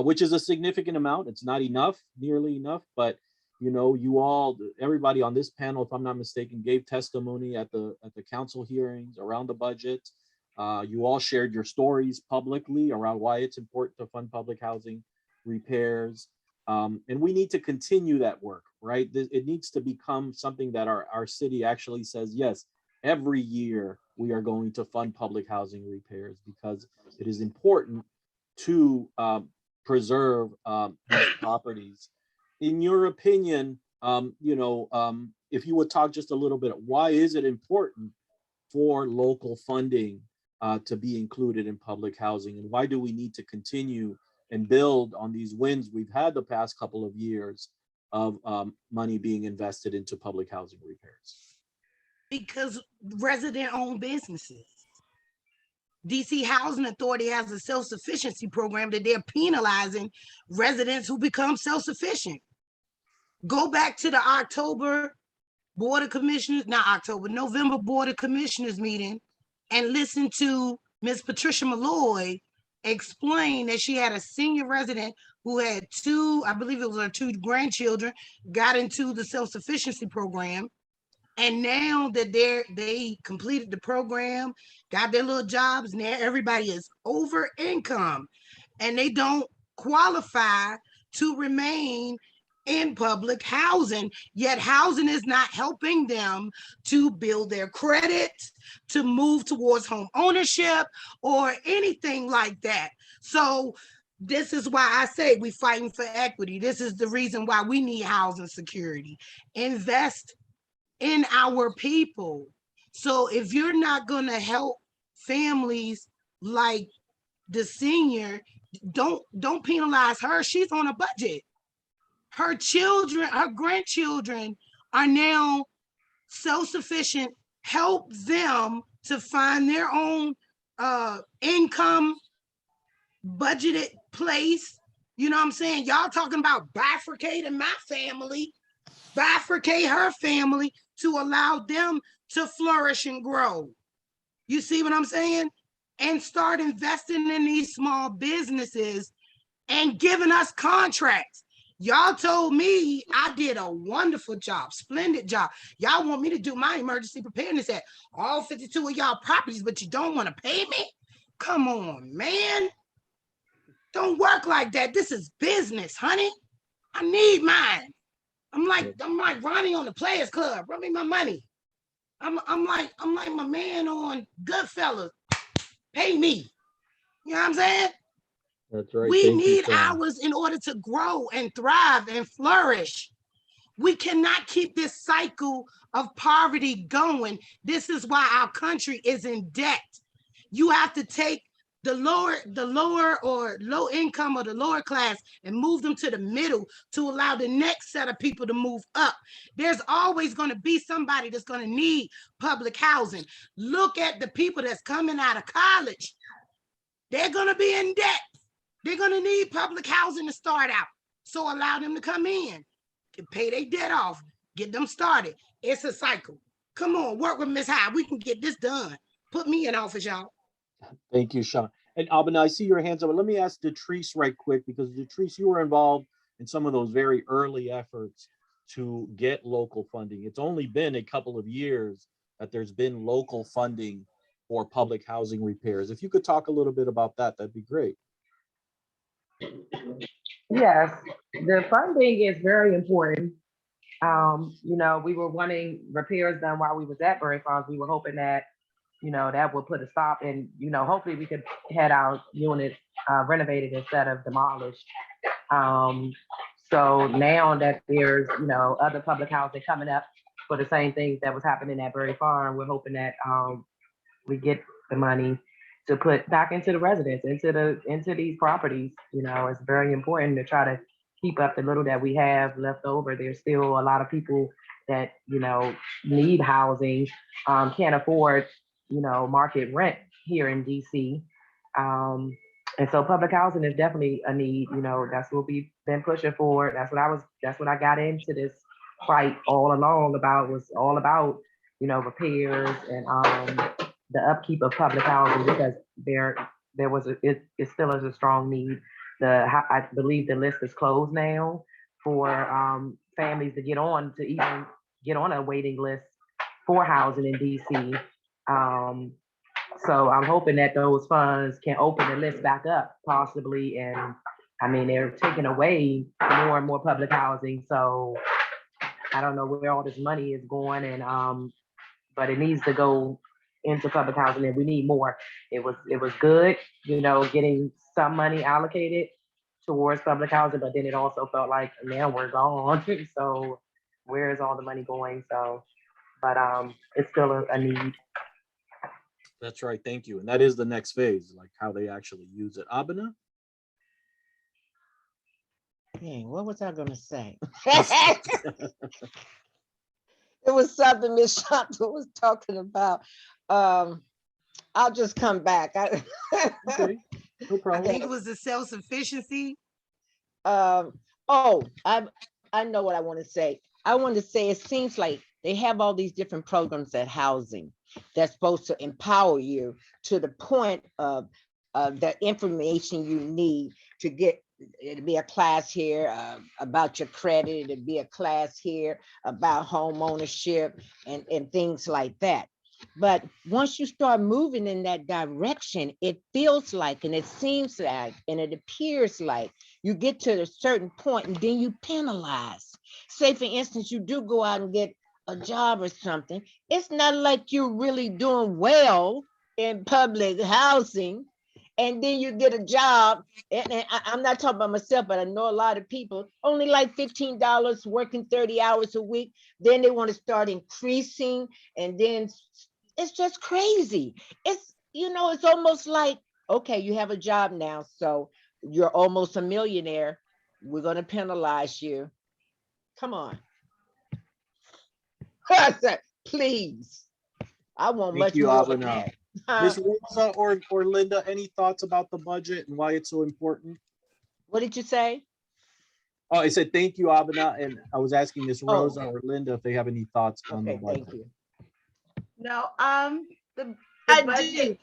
which is a significant amount. It's not enough, nearly enough, but you all, everybody on this panel, if I'm not mistaken, gave testimony at the council hearings around the budget. You all shared your stories publicly around why it's important to fund public housing repairs. And we need to continue that work, right? It needs to become something that our city actually says, yes, every year we are going to fund public housing repairs, because it is important to preserve these properties. In your opinion, if you would talk just a little bit, why is it important for local funding to be included in public housing, and why do we need to continue and build on these wins we've had the past couple of years of money being invested into public housing repairs? Because resident-owned businesses. DC Housing Authority has a self-sufficiency program that they're penalizing residents who become self-sufficient. Go back to the November Board of Commissioners meeting and listen to Ms. Patricia Malloy explain that she had a senior resident who had 2 grandchildren, got into the self-sufficiency program. And now that they completed the program, got their little jobs, now everybody is over income and they don't qualify to remain in public housing, yet housing is not helping them to build their credit, to move towards home ownership or anything like that. So this is why I say we're fighting for equity. This is the reason why we need housing security. Invest in our people. So if you're not going to help families like the senior, don't penalize her. She's on a budget. Her children, her grandchildren are now self-sufficient. Help them to find their own income budgeted place. You know what I'm saying? Y'all talking about bifurcating my family, bifurcate her family to allow them to flourish and grow. You see what I'm saying? And start investing in these small businesses and giving us contracts. Y'all told me I did a wonderful job, splendid job. Y'all want me to do my emergency preparedness at all 52 of y'all properties, but you don't want to pay me? Come on, man. Don't work like that. This is business, honey. I need mine. I'm like Ronnie on the Players Club. Run me my money. I'm like my man on Goodfellas. Pay me. You know what I'm saying? That's right. We need ours in order to grow and thrive and flourish. We cannot keep this cycle of poverty going. This is why our country is in debt. You have to take the lower or low income or the lower class and move them to the middle to allow the next set of people to move up. There's always going to be somebody that's going to need public housing. Look at the people that's coming out of college. They're going to be in debt. They're going to need public housing to start out. So allow them to come in, can pay their debt off, get them started. It's a cycle. Come on, work with Ms. High. We can get this done. Put me in office, y'all. Thank you, Sean. And Abena, I see your hands up. Let me ask Detrice right quick, because Detrice, you were involved in some of those very early efforts to get local funding. It's only been a couple of years that there's been local funding for public housing repairs. If you could talk a little bit about that, that'd be great. Yes, the funding is very important. We were wanting repairs done while we was at Berry Farms. We were hoping that, that would put a stop, and, hopefully we could had our units renovated instead of demolished. So now that there's, other public housing coming up for the same things that was happening at Berry Farm, we're hoping that we get the money to put back into the residents, into these properties. It's very important to try to keep up the little that we have left over. There's still a lot of people that, need housing, can't afford, market rent here in DC. And so public housing is definitely a need. That's what we've been pushing for. That's what I got into this fight all along about, was all about, repairs and the upkeep of public housing, because it still is a strong need. I believe the list is closed now for families to even get on a waiting list for housing in DC. So I'm hoping that those funds can open the list back up possibly. And I mean, they're taking away more and more public housing. So I don't know where all this money is going, and but it needs to go into public housing, and we need more. It was good, getting some money allocated towards public housing, but then it also felt like now we're gone. So where is all the money going? So, but it's still a need. That's right. Thank you. And that is the next phase, like how they actually use it. Abena? Dang, what was I gonna say? It was something Miss Shanta was talking about. I'll just come back. Okay, no I problem. think it was the self-sufficiency. I know what I want to say. I want to say it seems like they have all these different programs at housing that's supposed to empower you to the point of the information you need to get. It'd be a class here about your credit. It'd be a class here about home ownership and things like that. But once you start moving in that direction, it feels like, and it seems like, and it appears like you get to a certain point and then you penalize. Say, for instance, you do go out and get a job or something. It's not like you're really doing well in public housing, and then you get a job. And I'm not talking about myself, but I know a lot of people only like $15 working 30 hours a week. Then they want to start increasing, and then it's just crazy. It's almost like, okay, you have a job now, so you're almost a millionaire. We're going to penalize you. Come on. I said, please. I want Thank much you, more than Abena. that. Ms. Rosa or Linda, any thoughts about the budget and why it's so important? What did you say? Oh, I said, thank you, Abena. And I was asking Ms. Oh. Rosa or Linda if they have any thoughts on the Okay, budget. thank you. No, the I budget,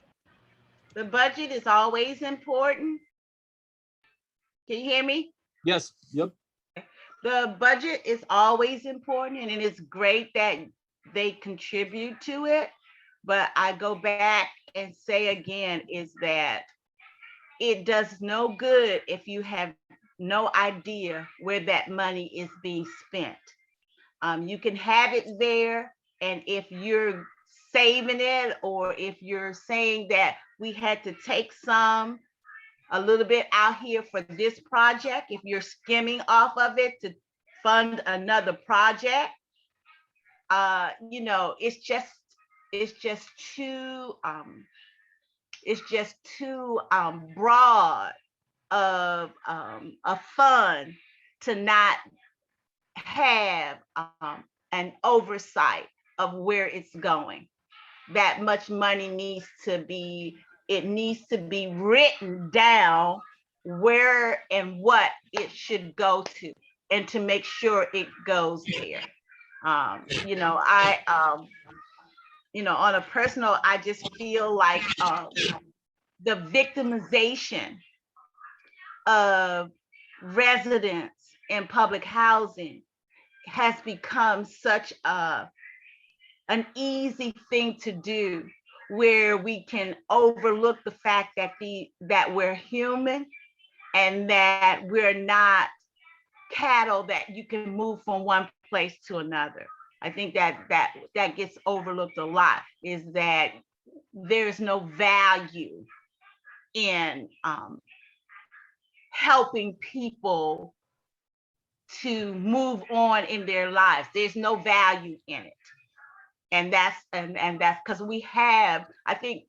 the budget is always important. Can you hear me? Yes, yep. The budget is always important, and it's great that they contribute to it. But I go back and say again, is that it does no good if you have no idea where that money is being spent. You can have it there, and if you're saving it, or if you're saying that we had to take a little bit out here for this project, if you're skimming off of it to fund another project, it's just too is just too broad of a fund to not have an oversight of where it's going. That much money needs to be, it needs to be written down where and what it should go to, and to make sure it goes there. You know, on a personal, I just feel like the victimization of residents in public housing has become such an easy thing to do, where we can overlook the fact that that we're human, and that we're not cattle that you can move from one place to another. I think that gets overlooked a lot, is that there's no value in helping people to move on in their lives. There's no value in it. And that's because I think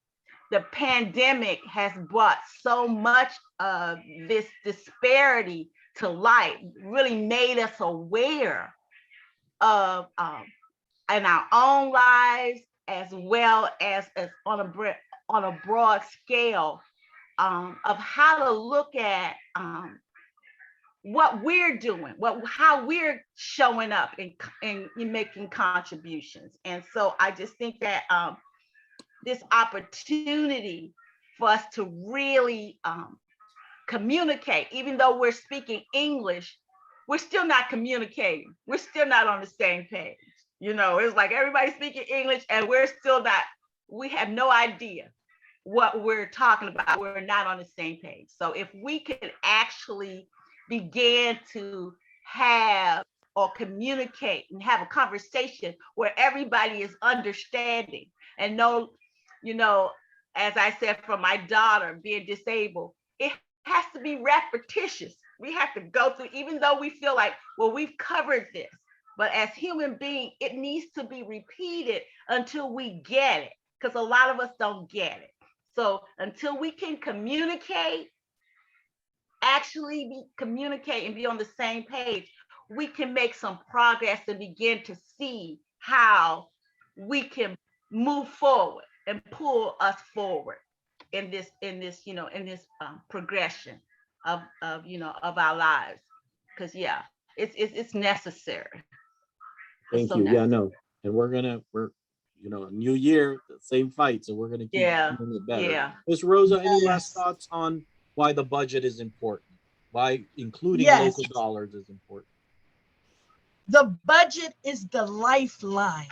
the pandemic has brought so much of this disparity to light, really made us aware of in our own lives, as well as on a broad scale, of how to look at what we're doing, how we're showing up and making contributions. And so I just think that this opportunity for us to really communicate, even though we're speaking English, we're still not communicating. We're still not on the same page. You know, it's like everybody's speaking English and we have no idea what we're talking about. We're not on the same page. So if we could actually begin to have or communicate and have a conversation where everybody is understanding and know, you know, as I said, for my daughter being disabled, it has to be repetitious. We have to go through, even though we feel like, well, we've covered this, but as human beings, it needs to be repeated until we get it, because a lot of us don't get it. So until we can communicate, communicate and be on the same page, we can make some progress and begin to see how we can move forward and pull us forward in this progression of our lives. Because it's necessary. Thank you. Yeah, no, and we're new year, same fight, so we're gonna keep doing it better. Yeah. Ms. Rosa, any last thoughts on why the budget is important? Why including local dollars is important? The budget is the lifeline.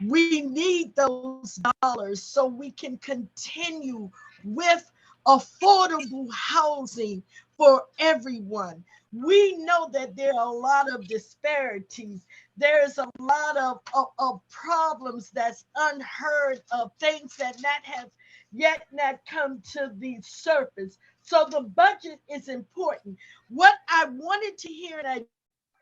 We need those dollars so we can continue with affordable housing for everyone. We know that there are a lot of disparities. There's a lot of problems that's unheard of, things that have yet not come to the surface. So the budget is important. What I wanted to hear, and I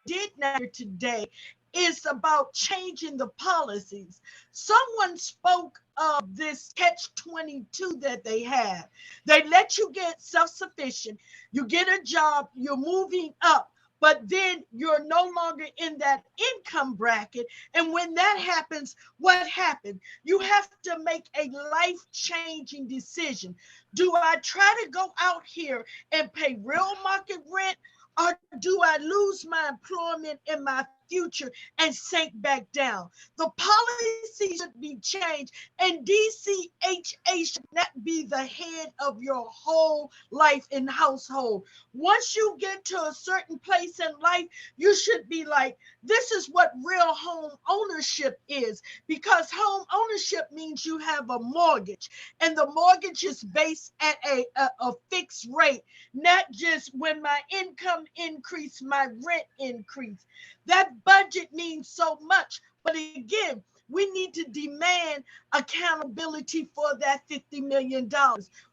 did not hear today, is about changing the policies. Someone spoke of this catch-22 that they have. They let you get self-sufficient, you get a job, you're moving up, but then you're no longer in that income bracket. And when that happens, what happened? You have to make a life-changing decision. Do I try to go out here and pay real market rent, or do I lose my employment and my future and sink back down? The policy should be changed, and DCHA should not be the head of your whole life and household. Once you get to a certain place in life, you should be like, this is what real home ownership is, because home ownership means you have a mortgage, and the mortgage is based at a fixed rate, not just when my income increase, my rent increase. That budget means so much, but again, we need to demand accountability for that $50 million.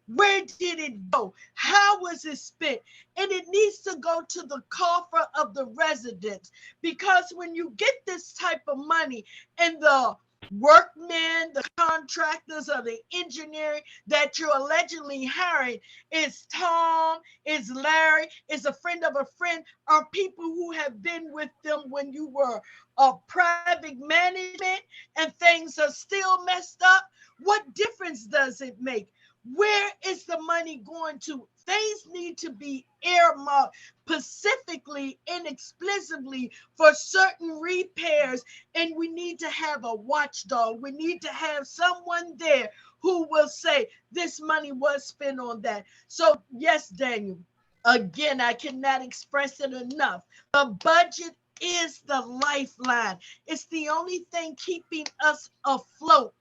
Where did it go? How was it spent? And it needs to go to the coffer of the residents, because when you get this type of money and the workmen, the contractors, or the engineering that you're allegedly hiring is Tom, is Larry, is a friend of a friend, are people who have been with them when you were a private management and things are still messed up? What difference does it make? Where is the money going to? Things need to be earmarked specifically and explicitly for certain repairs, and we need to have a watchdog. We need to have someone there who will say this money was spent on that. So yes, Daniel, again, I cannot express it enough. The budget is the lifeline. It's the only thing keeping us afloat.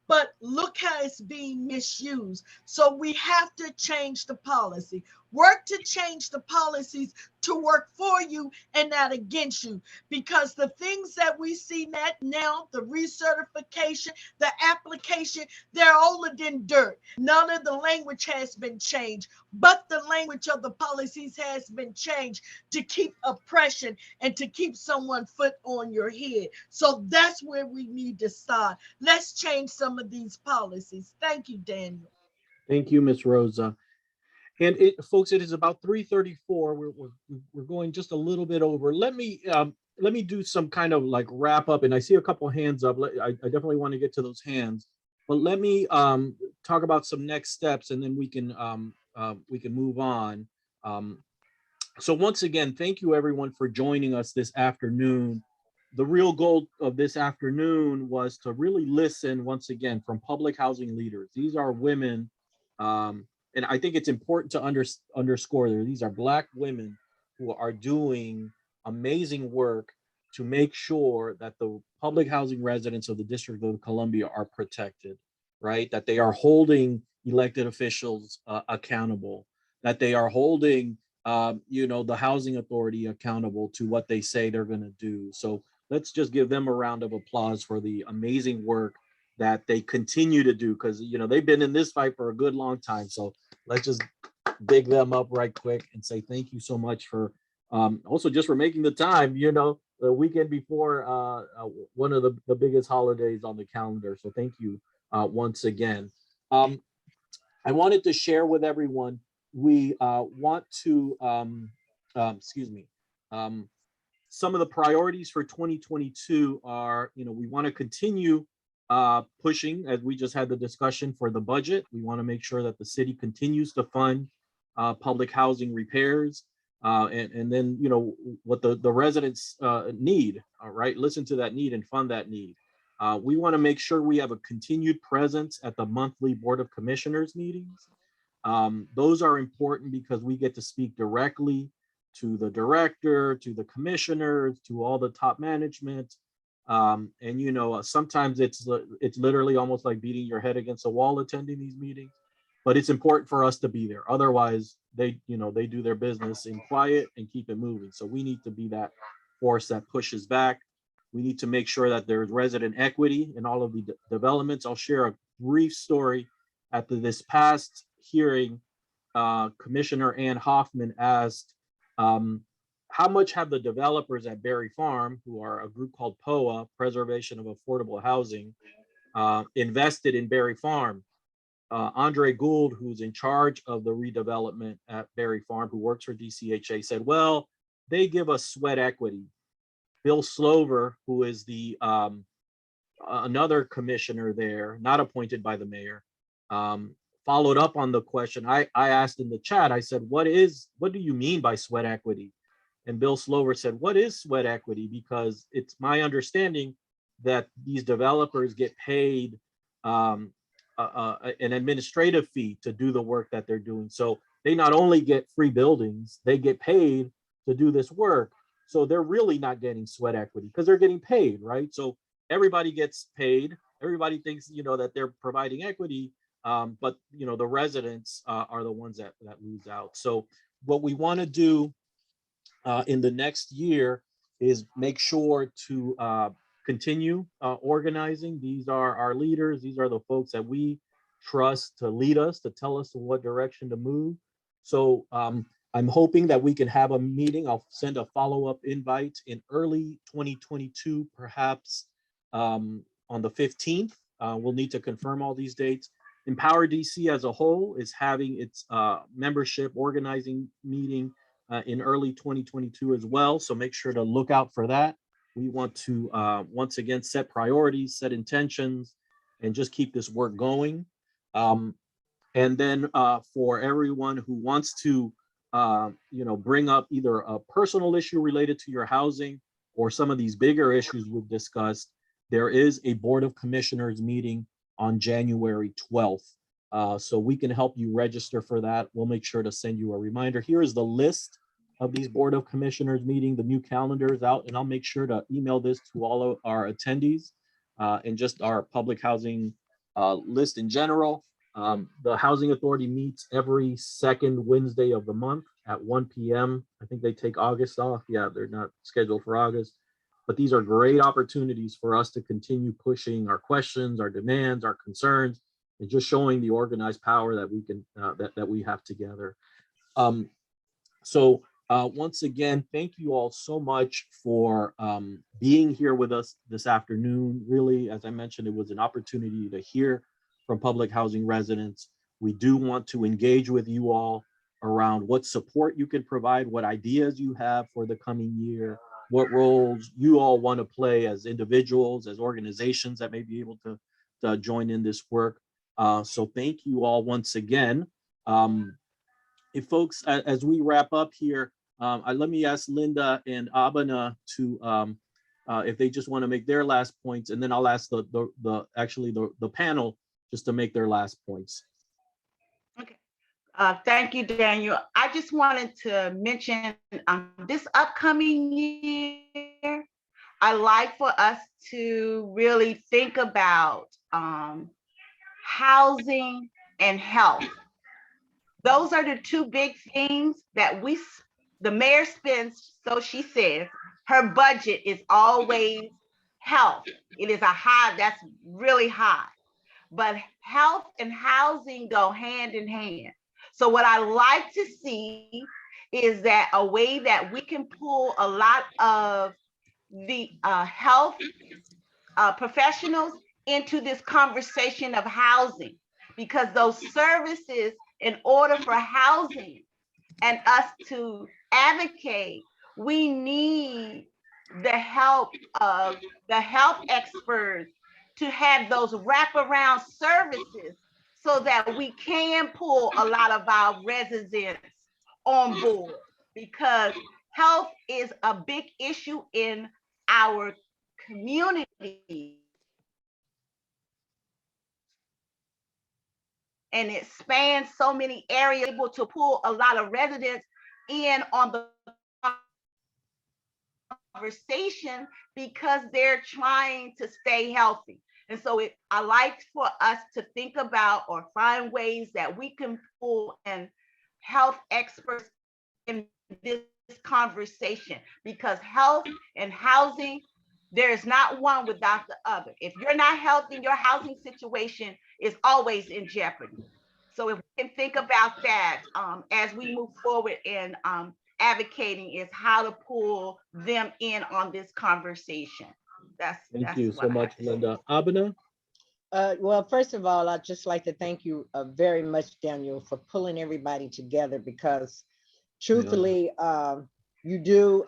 But look how it's being misused. So we have to change the policy. Work to change the policies to work for you and not against you. Because the things that we see now, the recertification, the application, they're older than dirt. None of the language has been changed, but the language of the policies has been changed to keep oppression and to keep someone foot on your head. So that's where we need to start. Let's change some of these policies. Thank you, Daniel. Thank you, Miss Rosa. And folks, it is about 3:34. We're going just a little bit over. Let me do some kind of like wrap up. And I see a couple hands up. I definitely want to get to those hands, but let me talk about some next steps, and then we can move on. Um, so once again, thank you everyone for joining us this afternoon. The real goal of this afternoon was to really listen once again from public housing leaders. These are women, and I think it's important to underscore there. These are Black women who are doing amazing work to make sure that the public housing residents of the District of Columbia are protected, right? That they are holding elected officials accountable, that they are holding the housing authority accountable to what they say they're going to do. So let's just give them a round of applause for the amazing work that they continue to do, because they've been in this fight for a good long time. So let's just big them up right quick and say thank you so much for also just for making the time, the weekend before one of the biggest holidays on the calendar. So thank you once again. I wanted to share with everyone, we want to, excuse me, some of the priorities for 2022 are, we want to continue pushing, as we just had the discussion for the budget. We want to make sure that the city continues to fund public housing repairs, and then, what the residents need, all right, listen to that need and fund that need. We want to make sure we have a continued presence at the monthly Board of Commissioners meetings. Those are important because we get to speak directly to the director, to the commissioners, to all the top management. And sometimes it's literally almost like beating your head against a wall attending these meetings, but it's important for us to be there. Otherwise, they do their business in quiet and keep it moving. So we need to be that force that pushes back. We need to make sure that there's resident equity in all of the developments. I'll share a brief story. After this past hearing, Commissioner Ann Hoffman asked, how much have the developers at Berry Farm, who are a group called POA, Preservation of Affordable Housing, invested in Berry Farm? Andre Gould, who's in charge of the redevelopment at Berry Farm, who works for DCHA, said, well, they give us sweat equity. Bill Slover, who is the another commissioner there, not appointed by the mayor, followed up on the question I asked in the chat. I said, what do you mean by sweat equity? And Bill Slover said, what is sweat equity? Because it's my understanding that these developers get paid an administrative fee to do the work that they're doing. So they not only get free buildings, they get paid to do this work. So they're really not getting sweat equity because they're getting paid, right? So everybody gets paid. Everybody thinks, that they're providing equity, but the residents are the ones that lose out. So what we want to do in the next year is make sure to continue organizing. These are our leaders. These are the folks that we trust to lead us, to tell us in what direction to move. So I'm hoping that we can have a meeting. I'll send a follow-up invite in early 2022, perhaps on the 15th. We'll need to confirm all these dates. EmpowerDC as a whole is having its membership organizing meeting in early 2022 as well. So make sure to look out for that. We want to once again set priorities, set intentions, and just keep this work going. And then for everyone who wants to, bring up either a personal issue related to your housing or some of these bigger issues we've discussed, there is a Board of Commissioners meeting on January 12th. So we can help you register for that. We'll make sure to send you a reminder. Here is the list of these Board of Commissioners meeting. The new calendar is out, and I'll make sure to email this to all of our attendees and just our public housing list in general. The Housing Authority meets every second Wednesday of the month at 1 p.m. I think they take August off. Yeah, they're not scheduled for August. But these are great opportunities for us to continue pushing our questions, our demands, our concerns, and just showing the organized power that we can that we have together. Once again, thank you all so much for being here with us this afternoon. Really, as I mentioned, it was an opportunity to hear from public housing residents. We do want to engage with you all around what support you can provide, what ideas you have for the coming year, what roles you all want to play as individuals, as organizations that may be able to join in this work. So thank you all once again. If folks, as we wrap up here, let me ask Linda and Abana to, if they just want to make their last points, and then I'll ask the panel just to make their last points. Okay. Thank you, Daniel. I just wanted to mention this upcoming year, I like for us to really think about housing and health. Those are the two big things that the mayor spends, so she says, her budget is always health. It is that's really high. But health and housing go hand in hand. So what I like to see is that a way that we can pull a lot of the health professionals into this conversation of housing, because those services, in order for housing and us to advocate, we need the help of the health experts to have those wraparound services so that we can pull a lot of our residents on board, because health is a big issue in our community. And it spans so many areas, able to pull a lot of residents in on the conversation because they're trying to stay healthy. And so I like for us to think about or find ways that we can pull in health experts in this conversation, because health and housing, there's not one without the other. If you're not healthy, your housing situation is always in jeopardy. So if we can think about that as we move forward in advocating, is how to pull them in on this conversation. Thank you so much, Linda. Abana? Well, first of all, I'd just like to thank you very much, Daniel, for pulling everybody together, because truthfully, you do,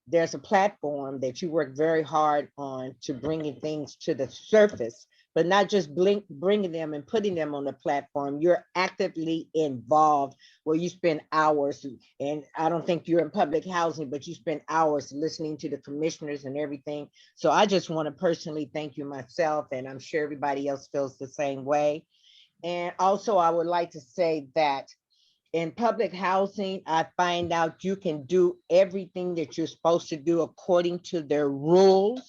there's a platform that you work very hard on to bringing things to the surface, but not just bringing them and putting them on the platform. You're actively involved, where you spend hours, and I don't think you're in public housing, but you spend hours listening to the commissioners and everything. So I just want to personally thank you myself, and I'm sure everybody else feels the same way. And also I would like to say that in public housing, I find out you can do everything that you're supposed to do according to their rules.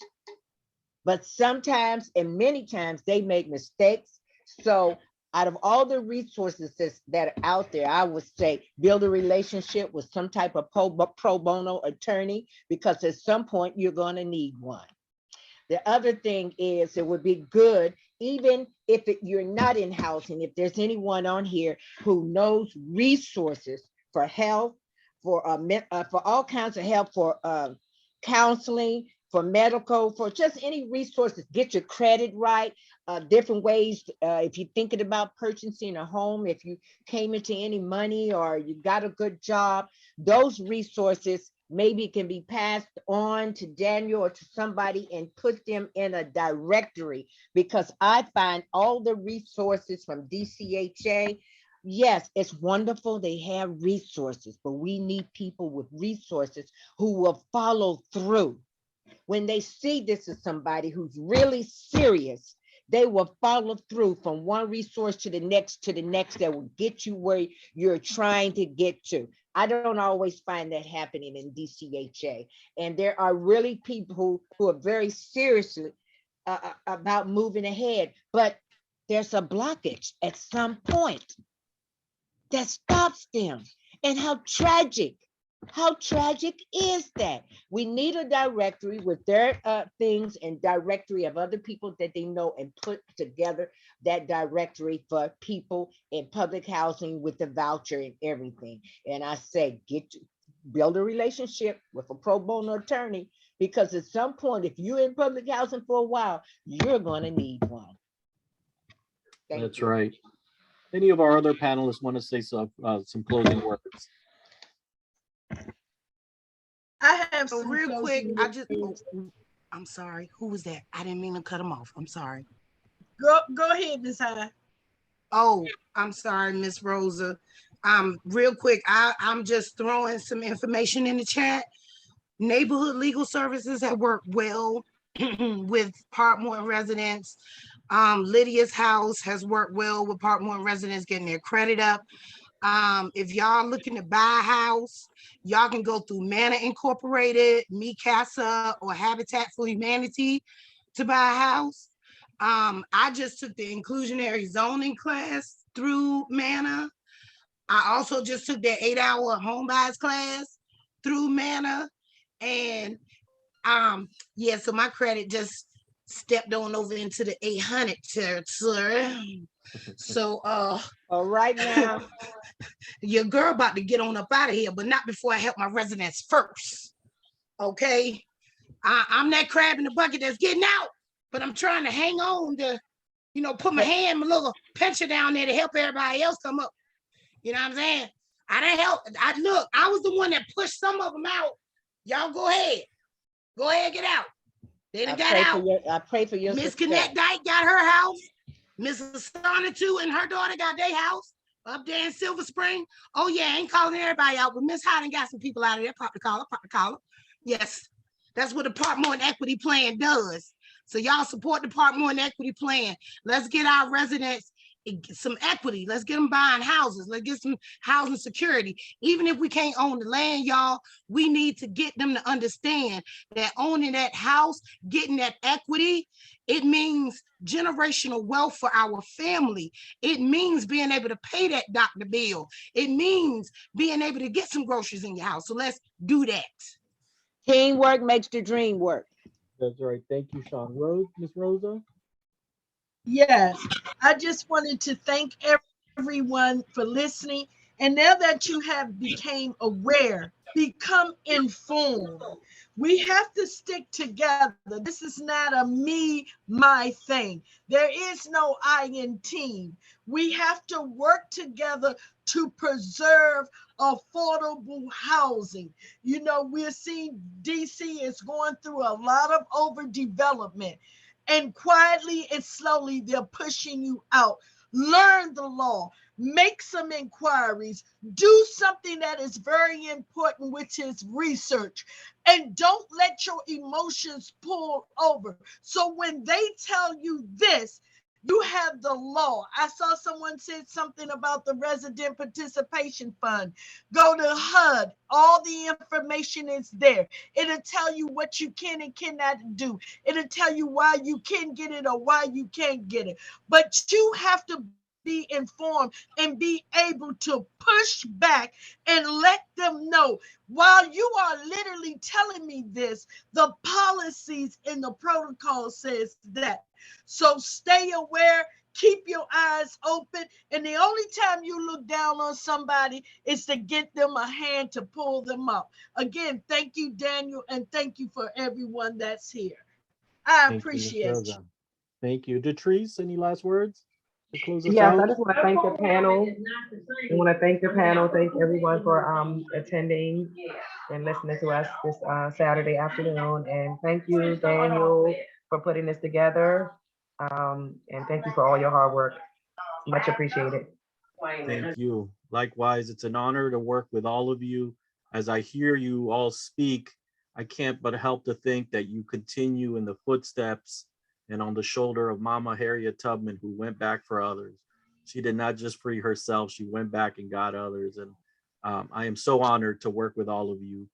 But sometimes, and many times, they make mistakes. So out of all the resources that are out there, I would say build a relationship with some type of pro bono attorney, because at some point you're going to need one. The other thing is, it would be good, even if you're not in housing, if there's anyone on here who knows resources for health, for all kinds of help, for counseling, for medical, for just any resources, get your credit right, different ways. If you're thinking about purchasing a home, if you came into any money or you got a good job, those resources maybe can be passed on to Daniel or to somebody and put them in a directory, because I find all the resources from DCHA, yes, it's wonderful they have resources, but we need people with resources who will follow through. When they see this is somebody who's really serious, they will follow through from one resource to the next that will get you where you're trying to get to. I don't always find that happening in DCHA. And there are really people who are very seriously about moving ahead, but there's a blockage at some point that stops them. And how tragic is that? We need a directory with their things and directory of other people that they know, and put together that directory for people in public housing with the voucher and everything. And I say, build a relationship with a pro bono attorney, because at some point, if you're in public housing for a while, you're going to need one. That's right. Any of our other panelists want to say some closing words? I have So some real quick, closing words. I'm sorry. Who was that? I didn't mean to cut him off. I'm sorry. Go ahead, Ms. High. Oh, I'm sorry, Miss Rosa. Real quick, I'm just throwing some information in the chat. Neighborhood legal services have worked well with Parkmore residents. Lydia's house has worked well with Parkmore residents getting their credit up. If y'all looking to buy a house, y'all can go through Manor Incorporated, MiCasa, or Habitat for Humanity to buy a house. I just took the inclusionary zoning class through Manor. I also just took that 8-hour home buyers class through Manor. And yeah, so my credit just stepped on over into the 800 territory. So all right now, your girl about to get on up out of here, but not before I help my residents first. Okay, I'm that crab in the bucket that's getting out, but I'm trying to hang on to, put my hand, my little pincher down there to help everybody else come up. You know what I'm saying? I didn't help. I was the one that pushed some of them out. Y'all go ahead, get out. They done got out. I pray for your Miss success. Connect Dyke got her house. Mrs. Sonatu and her daughter got their house up there in Silver Spring. Oh yeah, I ain't calling everybody out, but Miss Hyden got some people out of there. Pop the collar. Yes, that's what the Parkmore and Equity Plan does. So y'all support the Parkmore and Equity Plan. Let's get our residents some equity. Let's get them buying houses. Let's get some housing security. Even if we can't own the land, y'all, we need to get them to understand that owning that house, getting that equity, it means generational wealth for our family. It means being able to pay that doctor bill. It means being able to get some groceries in your house. So let's do that. Teamwork makes the dream work. That's right. Thank you, Sean. Ms. Rosa? Yes, I just wanted to thank everyone for listening. And now that you have become aware, become informed, we have to stick together. This is not a me, my thing. There is no I in team. We have to work together to preserve affordable housing. We're seeing DC is going through a lot of overdevelopment. And quietly and slowly, they're pushing you out. Learn the law, make some inquiries, do something that is very important, which is research. And don't let your emotions pull over. So when they tell you this, you have the law. I saw someone said something about the Resident Participation Fund. Go to HUD. All the information is there. It'll tell you what you can and cannot do. It'll tell you why you can get it or why you can't get it. But you have to be informed and be able to push back and let them know. While you are literally telling me this, the policies and the protocol says that. So stay aware, keep your eyes open. And the only time you look down on somebody is to get them a hand to pull them up. Again, thank you, Daniel, and thank you for everyone that's here. I Thank you, Ms. appreciate you. Rosa. Thank you. Detrice, any last words to close us Yes, I out? just want to thank the panel. I want to thank the panel. Thank everyone for attending and listening to us this Saturday afternoon. And thank you, Daniel, for putting this together. And thank you for all your hard work. Much appreciated. Thank you. Likewise, it's an honor to work with all of you. As I hear you all speak, I can't but help to think that you continue in the footsteps and on the shoulder of Mama Harriet Tubman, who went back for others. She did not just free herself, she went back and got others. And I am so honored to work with all of you.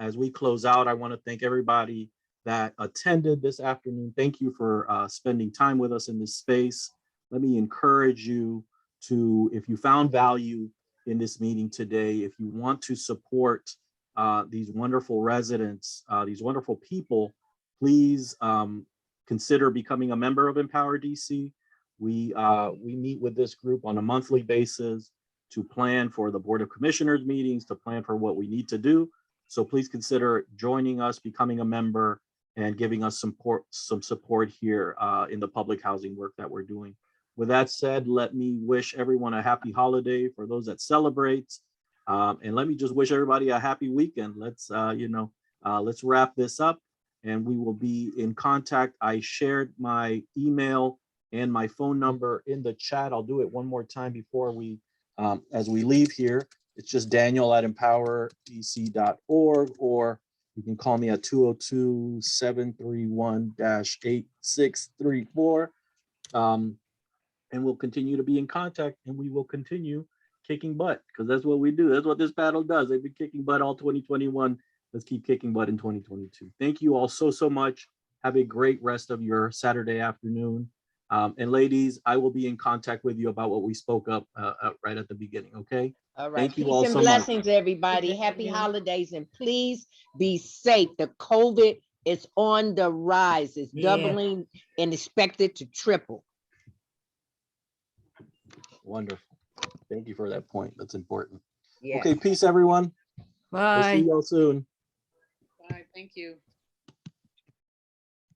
As we close out, I want to thank everybody that attended this afternoon. Thank you for spending time with us in this space. Let me encourage you to, if you found value in this meeting today, if you want to support these wonderful residents, these wonderful people, please consider becoming a member of EmpowerDC. We meet with this group on a monthly basis to plan for the Board of Commissioners meetings, to plan for what we need to do. So please consider joining us, becoming a member, and giving us some support here in the public housing work that we're doing. With that said, let me wish everyone a happy holiday for those that celebrate. And let me just wish everybody a happy weekend. Let's wrap this up and we will be in contact. I shared my email and my phone number in the chat. I'll do it one more time before we, as we leave here. It's just daniel@empowerdc.org, or you can call me at 202-731-8634. And we'll continue to be in contact, and we will continue kicking butt, because that's what we do. That's what this panel does. They've been kicking butt all 2021. Let's keep kicking butt in 2022. Thank you all so much. Have a great rest of your Saturday afternoon. And ladies, I will be in contact with you about what we spoke up right at the beginning, okay? All right. Thank you Peace all and so much. blessings, everybody. Happy holidays, and please be safe. The COVID is on the rise. It's doubling and expected to triple. Wonderful. Thank you for that point. That's important. Yeah. Okay, peace, everyone. We'll see Bye. y'all soon. Bye, thank you.